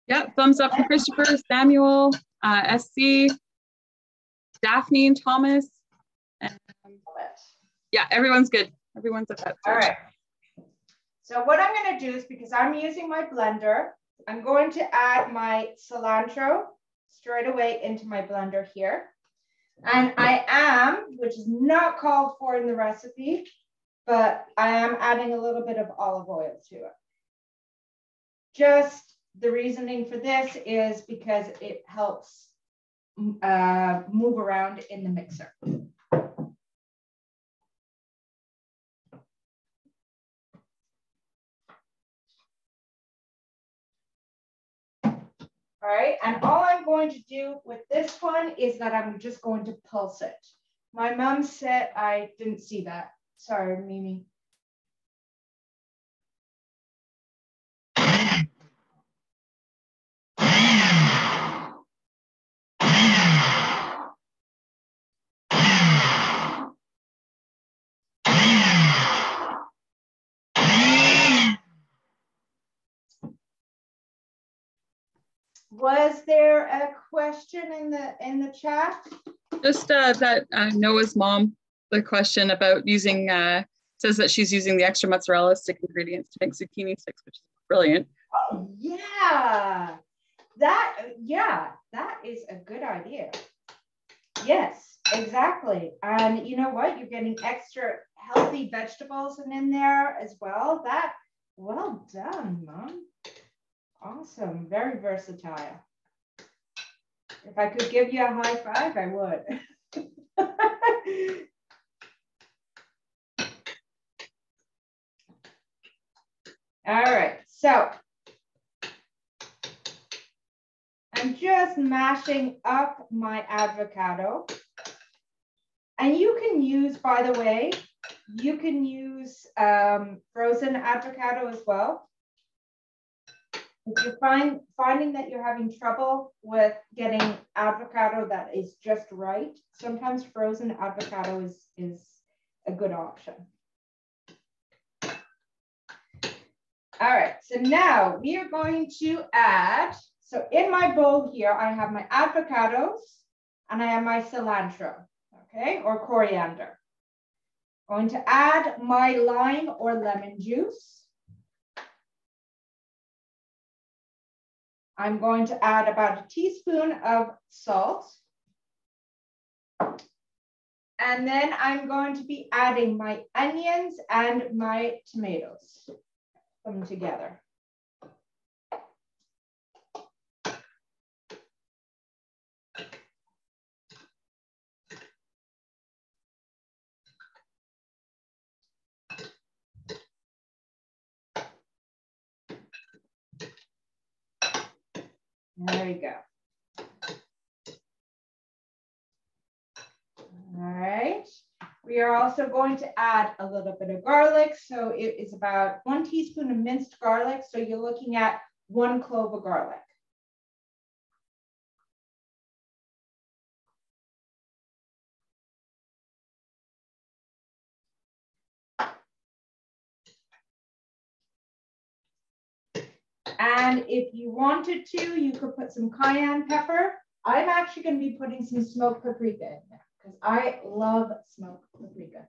Yeah, thumbs up for Christopher, Samuel, SC, Daphne and Thomas. And, yeah, everyone's good. Everyone's at that stage. All right. So what I'm going to do is, because I'm using my blender, I'm going to add my cilantro straight away into my blender here. And I am, which is not called for in the recipe, but I am adding a little bit of olive oil to it. Just the reasoning for this is because it helps move around in the mixer. All right, and all I'm going to do with this one is that I'm just going to pulse it. My mom said, I didn't see that. Sorry, Mimi. Was there a question in the chat? Just that Noah's mom, the question about using, says that she's using the extra mozzarella stick ingredients to make zucchini sticks, which is brilliant. Oh, yeah. That is a good idea. Yes, exactly. And you know what? You're getting extra healthy vegetables in there as well. Well done, Mom. Awesome. Very versatile. If I could give you a high five, I would. All right. So I'm just mashing up my avocado. And you can use, by the way, you can use frozen avocado as well. If you're finding that you're having trouble with getting avocado that is just right, sometimes frozen avocado is a good option. All right, so now we are going to add, so in my bowl here, I have my avocados and I have my cilantro, okay, or coriander. Going to add my lime or lemon juice. I'm going to add about a teaspoon of salt. And then I'm going to be adding my onions and my tomatoes. Put them together. There we go. All right. We are also going to add a little bit of garlic. So it is about 1 teaspoon of minced garlic. So you're looking at 1 clove of garlic. And if you wanted to, you could put some cayenne pepper. I'm actually going to be putting some smoked paprika in there because I love smoked paprika.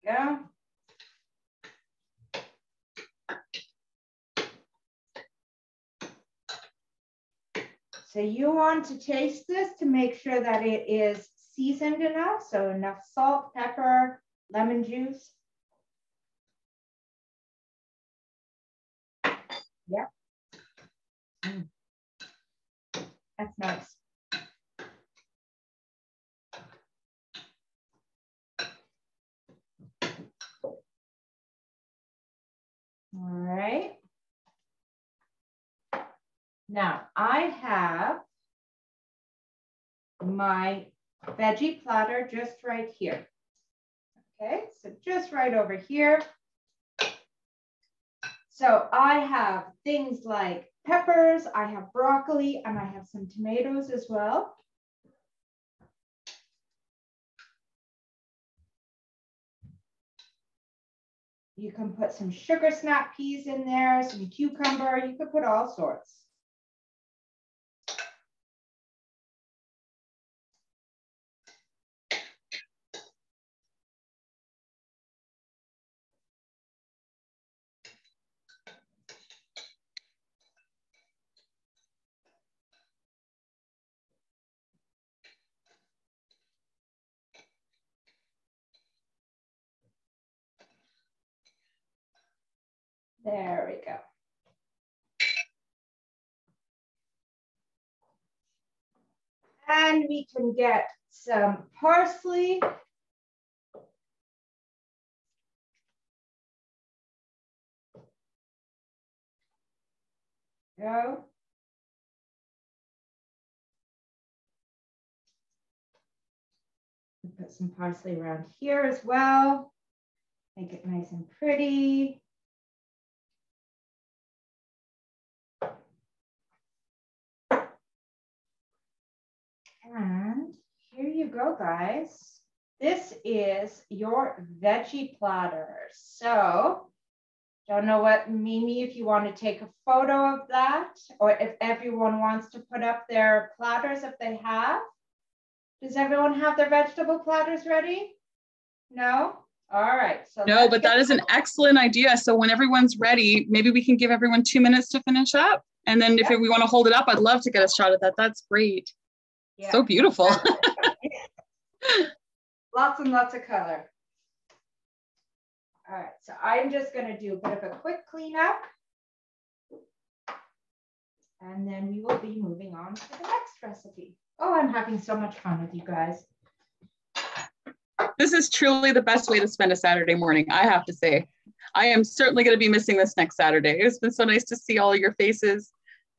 Yeah. So you want to taste this to make sure that it is seasoned enough. So enough salt, pepper, lemon juice. Yeah. That's nice. All right. Now I have my veggie platter just right here. Okay, so just right over here. So I have things like peppers, I have broccoli, and I have some tomatoes as well. You can put some sugar snap peas in there, some cucumber, you could put all sorts. There we go. And we can get some parsley. Go. Put some parsley around here as well. Make it nice and pretty. And here you go, guys. This is your veggie platter. So, don't know what, Mimi, if you want to take a photo of that, or if everyone wants to put up their platters if they have. Does everyone have their vegetable platters ready? No? All right. So no, but that is an excellent idea. So when everyone's ready, maybe we can give everyone 2 minutes to finish up. And then if we want to hold it up, I'd love to get a shot at that. That's great. Yeah. So beautiful. Lots and lots of color. All right, so I'm just going to do a bit of a quick cleanup. And then we will be moving on to the next recipe. Oh, I'm having so much fun with you guys. This is truly the best way to spend a Saturday morning, I have to say. I am certainly going to be missing this next Saturday. It's been so nice to see all your faces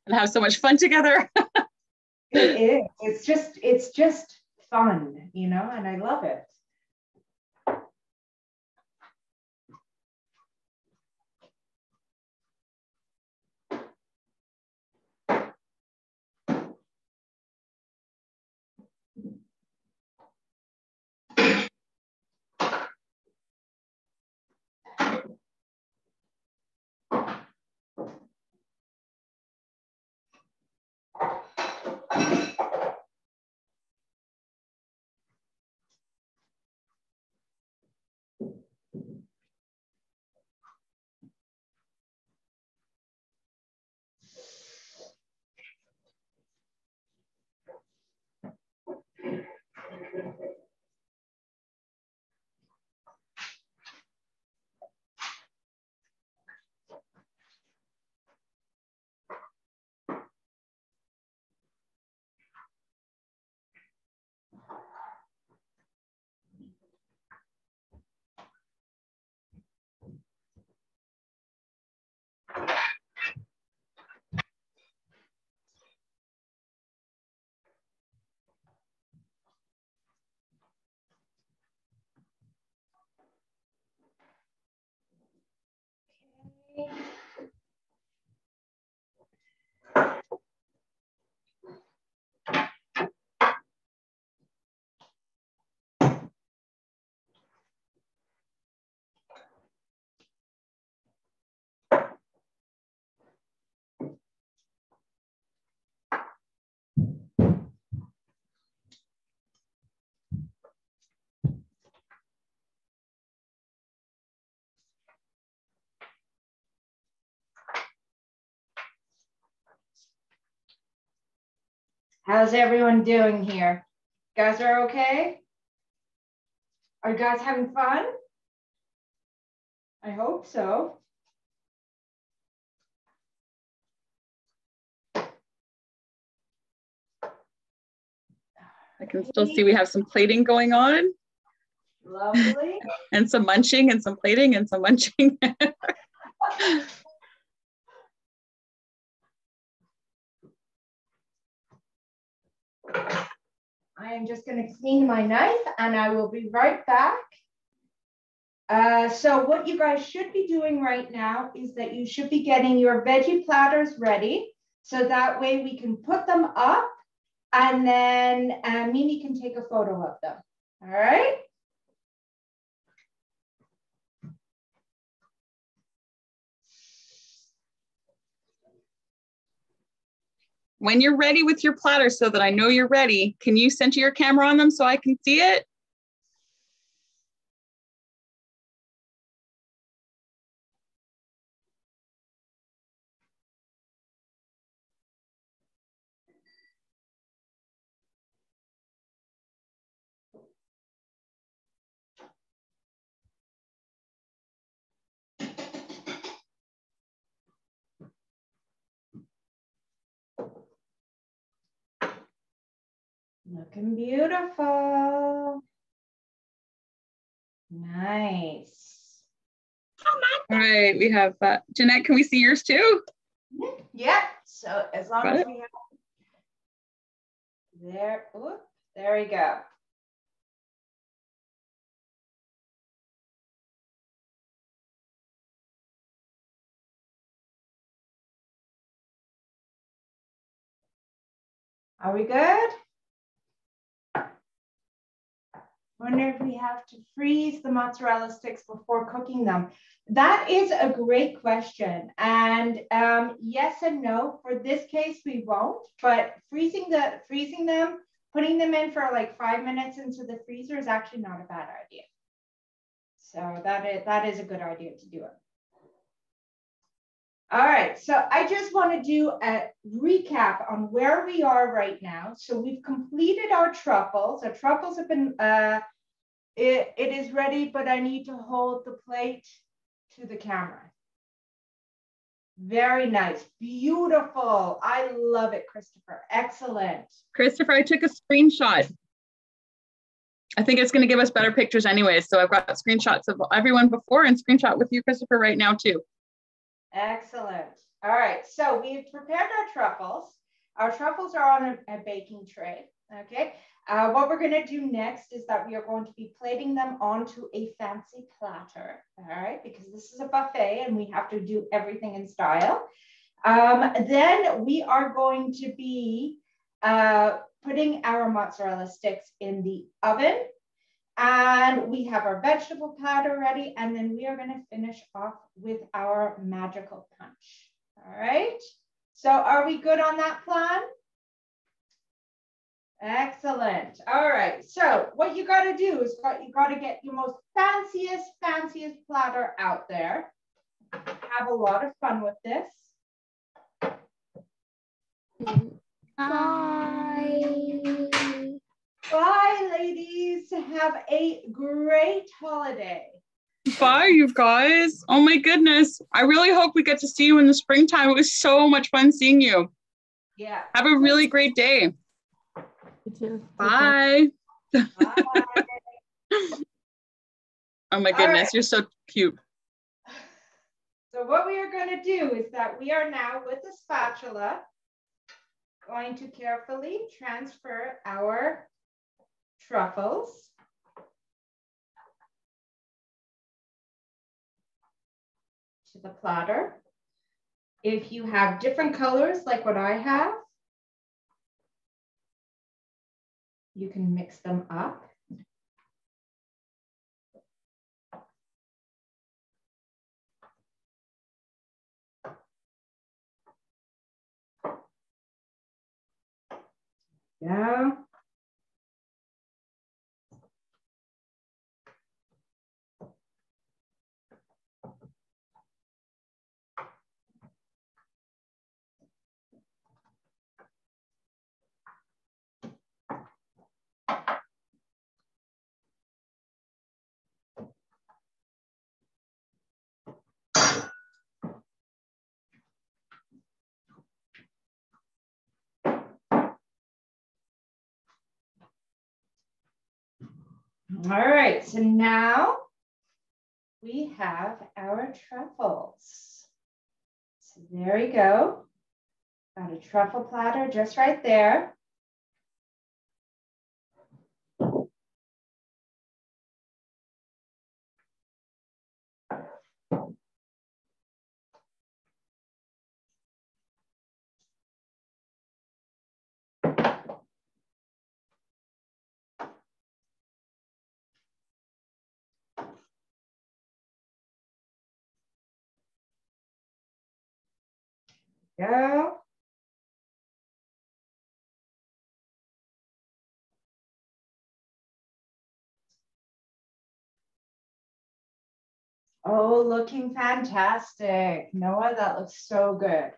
and have so much fun together. It is. It's just fun, you know, and I love it. How's everyone doing here? You guys are okay? Are you guys having fun? I hope so. I can still see we have some plating going on. Lovely. And some munching and some plating and some munching. I am just going to clean my knife and I will be right back. So what you guys should be doing right now is that you should be getting your veggie platters ready. So that way we can put them up and then Mimi can take a photo of them. All right. When you're ready with your platter so that I know you're ready, can you center your camera on them so I can see it? Looking beautiful. Nice. All right, we have Jeanette, can we see yours too? Yeah, so as long as we have there, oops, there we go. Are we good? Wonder if we have to freeze the mozzarella sticks before cooking them. That is a great question. And yes and no. For this case, we won't. But freezing them, putting them in for like 5 minutes into the freezer is actually not a bad idea. So that is a good idea to do it. All right, so I just want to do a recap on where we are right now. So we've completed our truffles. Our truffles have been, it is ready, but I need to hold the plate to the camera. Very nice, beautiful. I love it, Christopher, excellent. Christopher, I took a screenshot. I think it's going to give us better pictures anyways. So I've got screenshots of everyone before and screenshot with you, Christopher, right now too. Excellent. All right, so we've prepared our truffles. Our truffles are on a baking tray, okay? What we're gonna do next is that we are going to be plating them onto a fancy platter, all right? Because this is a buffet and we have to do everything in style. Then we are going to be putting our mozzarella sticks in the oven. And we have our vegetable platter ready, and then we are going to finish off with our magical punch. All right. So are we good on that plan? Excellent. All right. So what you got to do is you got to get your most fanciest platter out there. Have a lot of fun with this. Bye. Bye, ladies. Have a great holiday. Bye, you guys. Oh my goodness. I really hope we get to see you in the springtime. It was so much fun seeing you. Yeah. Have a really great day. You too. Bye. Bye. Oh my goodness, right. You're so cute. So what we are going to do is that we are now with the spatula going to carefully transfer our truffles to the platter. If you have different colors like what I have, you can mix them up. Yeah. All right, so now we have our truffles. So there we go. Got a truffle platter just right there. Go. Oh, looking fantastic. Noah, that looks so good.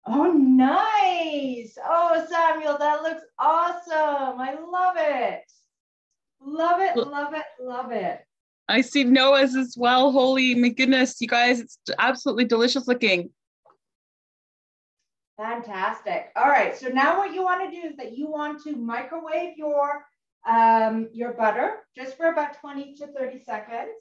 Oh, nice. Oh, Samuel, that looks awesome. I love it. Love it, love it, love it. I see Noah's as well. Holy my goodness, you guys, it's absolutely delicious looking. Fantastic. All right, so now what you want to do is that you want to microwave your butter just for about 20 to 30 seconds.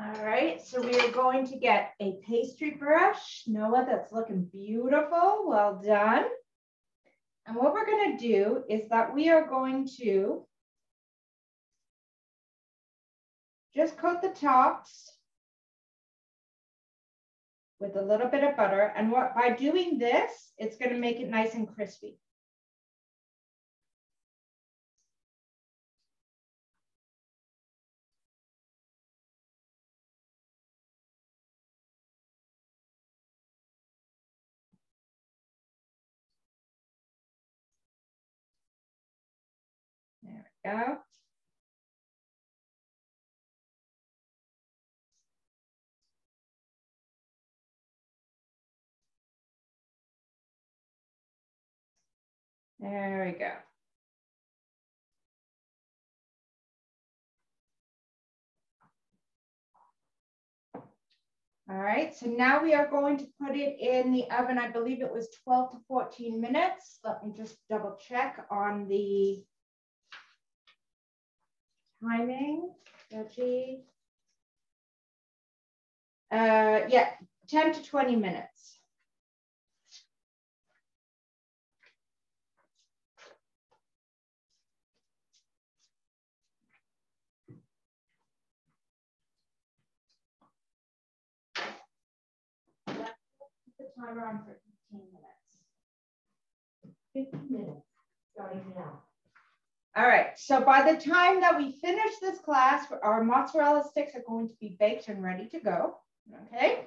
All right, so we are going to get a pastry brush. Noah, that's looking beautiful. Well done. And what we're going to do is that we are going to just coat the tops with a little bit of butter. And by doing this, it's going to make it nice and crispy. There we go. There we go. All right, so now we are going to put it in the oven. I believe it was 12 to 14 minutes. Let me just double check on the timing. Veggie. Yeah, 10 to 20 minutes. The timer on for 15 minutes. 15 minutes, starting now. All right, so by the time that we finish this class, our mozzarella sticks are going to be baked and ready to go, okay?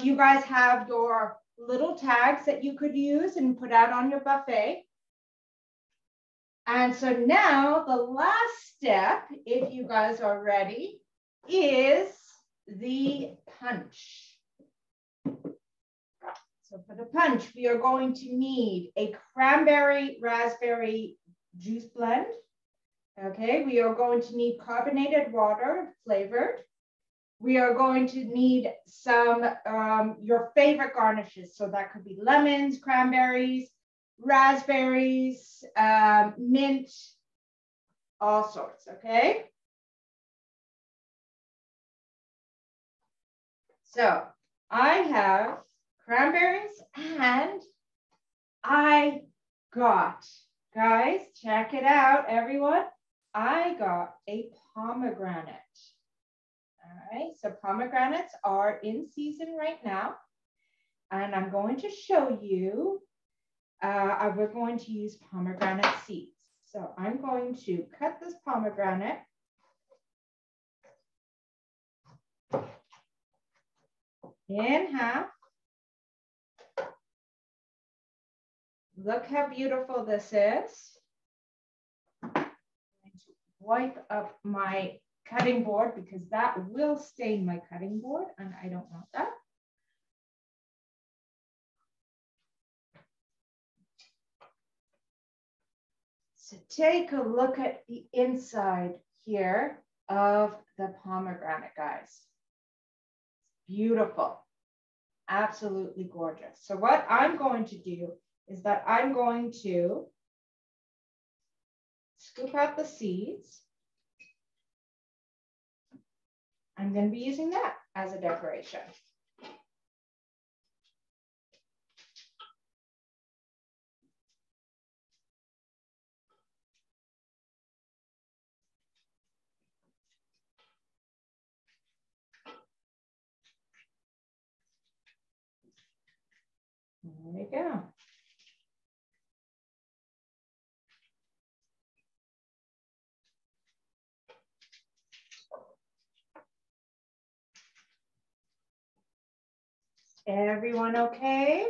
You guys have your little tags that you could use and put out on your buffet. And so now the last step, if you guys are ready, is the punch. So for the punch, we are going to need a cranberry raspberry juice blend. Okay, we are going to need carbonated water flavored. We are going to need some your favorite garnishes. So that could be lemons, cranberries, raspberries, mint, all sorts, okay? So I have cranberries and I got, guys, check it out, everyone. I got a pomegranate. All right, so pomegranates are in season right now. And I'm going to show you, we're going to use pomegranate seeds. So I'm going to cut this pomegranate in half. Look how beautiful this is. I'm going to wipe up my cutting board because that will stain my cutting board and I don't want that. So take a look at the inside here of the pomegranate, guys. Beautiful, absolutely gorgeous. So what I'm going to do is that I'm going to scoop out the seeds. I'm going to be using that as a decoration. There we go. Everyone okay?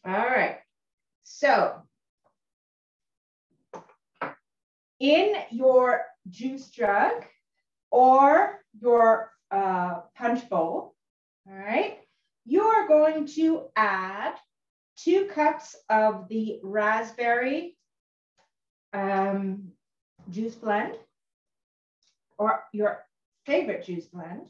All right, so in your juice jug or your punch bowl, all right, you are going to add 2 cups of the raspberry juice blend or your favorite juice blend.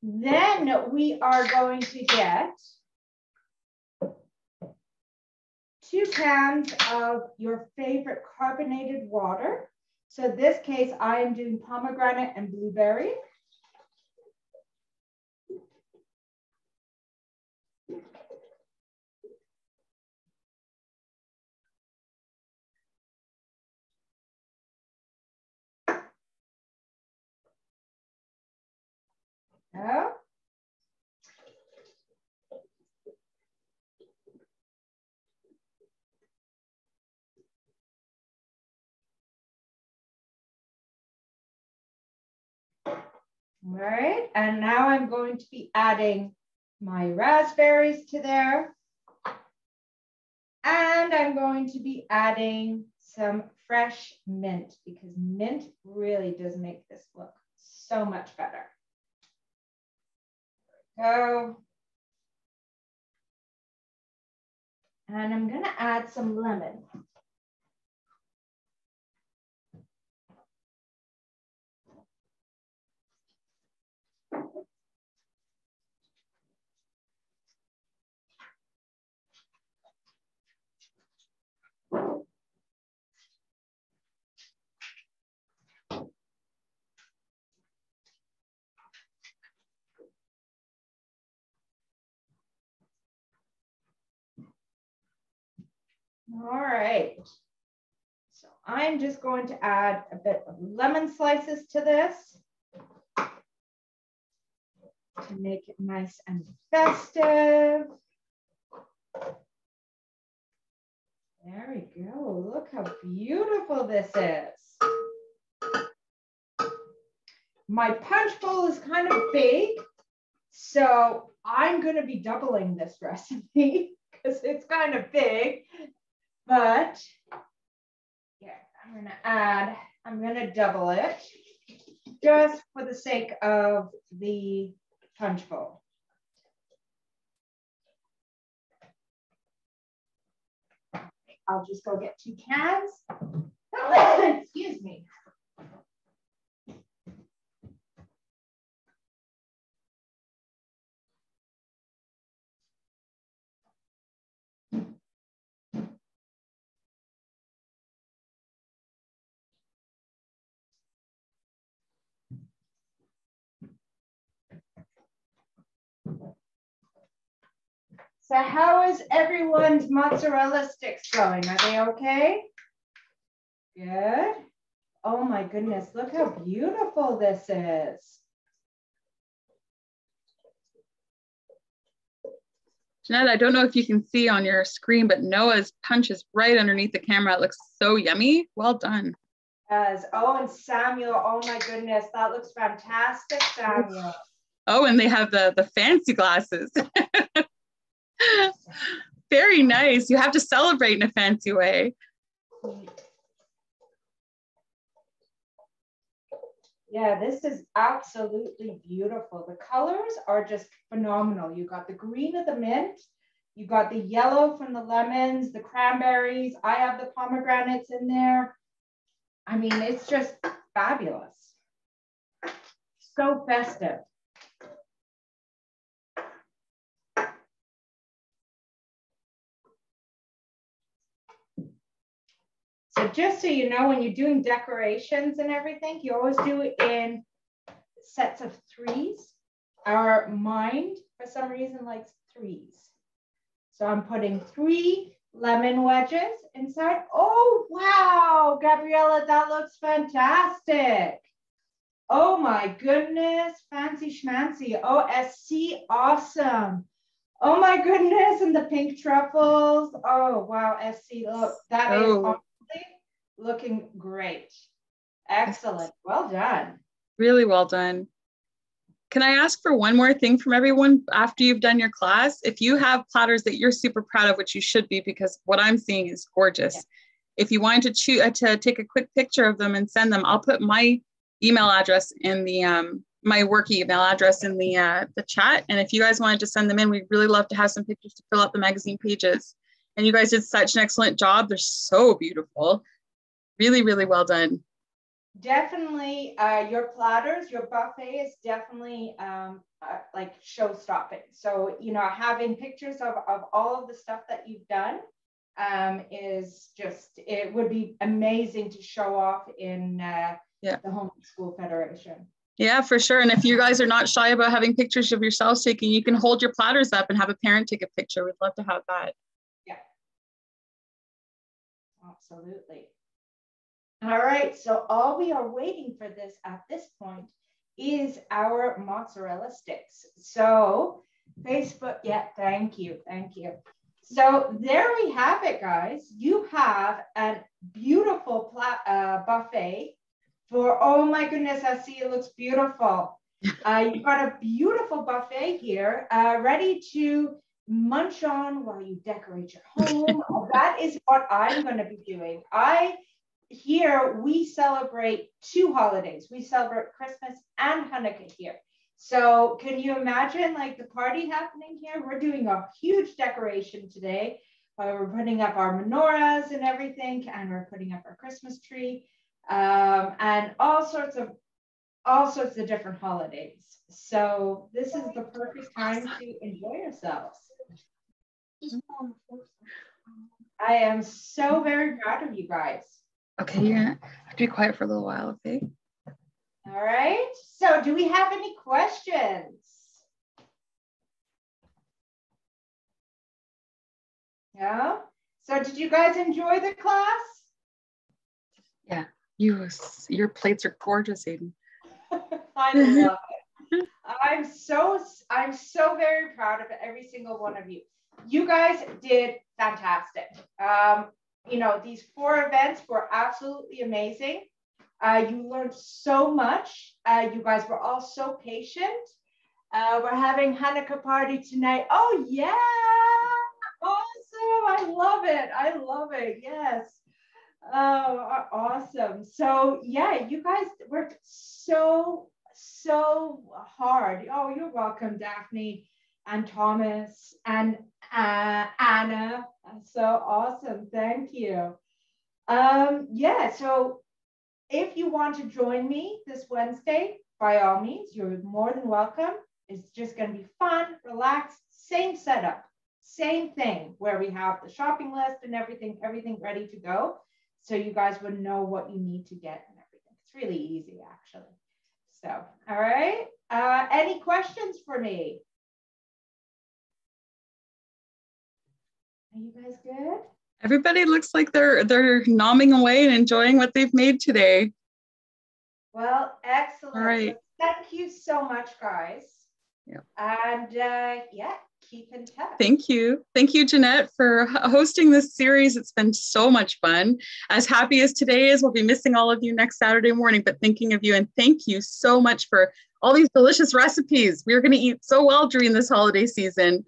Then we are going to get 2 cans of your favorite carbonated water. So in this case, I am doing pomegranate and blueberry. Yeah. All right, and now I'm going to be adding my raspberries to there. And I'm going to be adding some fresh mint because mint really does make this look so much better. Go. And I'm gonna add some lemon. All right, so I'm just going to add a bit of lemon slices to this to make it nice and festive. There we go, look how beautiful this is. My punch bowl is kind of big, so I'm gonna be doubling this recipe because it's kind of big. But yeah, I'm gonna double it just for the sake of the punch bowl. I'll just go get 2 cans. Excuse me. So how is everyone's mozzarella sticks going? Are they okay? Good. Oh my goodness, look how beautiful this is. Jeanette, I don't know if you can see on your screen, but Noah's punch is right underneath the camera. It looks so yummy. Well done. Oh, and Samuel, oh my goodness, that looks fantastic, Samuel. Oh, and they have the fancy glasses. Very nice. You have to celebrate in a fancy way. Yeah, this is absolutely beautiful. The colors are just phenomenal. You got the green of the mint, you got the yellow from the lemons, the cranberries. I have the pomegranates in there. I mean, it's just fabulous. So festive. So just so you know, when you're doing decorations and everything, you always do it in sets of threes. Our mind, for some reason, likes threes. So I'm putting 3 lemon wedges inside. Oh, wow, Gabriella, that looks fantastic. Oh my goodness, fancy schmancy. Oh, SC, awesome. Oh my goodness, and the pink truffles. Oh, wow, SC, look, that is honestly looking great. Excellent, well done. Really well done. Can I ask for one more thing from everyone after you've done your class? If you have platters that you're super proud of, which you should be, because what I'm seeing is gorgeous. Yeah. If you wanted to take a quick picture of them and send them, I'll put my email address in the my work email address in the chat. And if you guys wanted to send them in, we'd really love to have some pictures to fill out the magazine pages. And you guys did such an excellent job. They're so beautiful. Really, really well done. Definitely, your platters, your buffet is definitely like show-stopping. So, you know, having pictures of all of the stuff that you've done is just, it would be amazing to show off in the Home School Federation. Yeah, for sure. And if you guys are not shy about having pictures of yourselves taken, you can hold your platters up and have a parent take a picture. We'd love to have that. Yeah, absolutely. All right, so all we are waiting for this at this point is our mozzarella sticks. So Facebook, yeah, thank you. So there we have it, guys. You have a beautiful buffet for, oh my goodness, I see it looks beautiful. You've got a beautiful buffet here, ready to munch on while you decorate your home. That is what I'm going to be doing. Here we celebrate 2 holidays. We celebrate Christmas and Hanukkah here. So can you imagine like the party happening here? We're doing a huge decoration today. We're putting up our menorahs and everything, and we're putting up our Christmas tree, and all sorts of different holidays. So this is the perfect time to enjoy yourselves. I am so very proud of you guys. Okay, you're gonna have to be quiet for a little while, okay? All right, so do we have any questions? Yeah, so did you guys enjoy the class? Yeah, your plates are gorgeous, Aiden. I love it. I'm so very proud of every single one of you. You guys did fantastic. You know, these 4 events were absolutely amazing. You learned so much. You guys were all so patient. We're having Hanukkah party tonight. Oh yeah, awesome. I love it. Yes. Oh, awesome. So yeah, you guys worked so hard. Oh, you're welcome, Daphne and Thomas and Anna. So awesome. Thank you. Yeah, so if you want to join me this Wednesday, by all means, you're more than welcome. It's just going to be fun, relaxed, same setup, same thing where we have the shopping list and everything ready to go. So you guys would know what you need to get and everything. It's really easy, actually. So, all right. Any questions for me? Are you guys good? Everybody looks like they're nomming away and enjoying what they've made today. Well, excellent. All right. So thank you so much, guys. Yeah. And yeah, keep in touch. Thank you. Thank you, Jeanette, for hosting this series. It's been so much fun. As happy as today is, we'll be missing all of you next Saturday morning, but thinking of you. And thank you so much for all these delicious recipes. We're going to eat so well during this holiday season.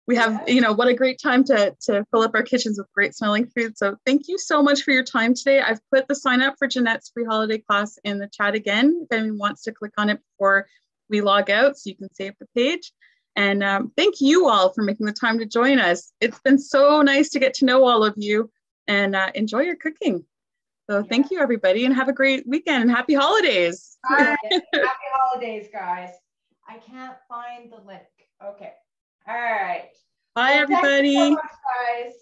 We have, you know, what a great time to fill up our kitchens with great smelling food. So thank you so much for your time today. I've put the sign up for Jeanette's free holiday class in the chat again. If anyone wants to click on it before we log out, so you can save the page. And thank you all for making the time to join us. It's been so nice to get to know all of you and enjoy your cooking. So thank you, everybody, and have a great weekend and happy holidays. All right. Happy holidays, guys. I can't find the link. Okay. All right. Bye, everybody. Thank you so much, guys.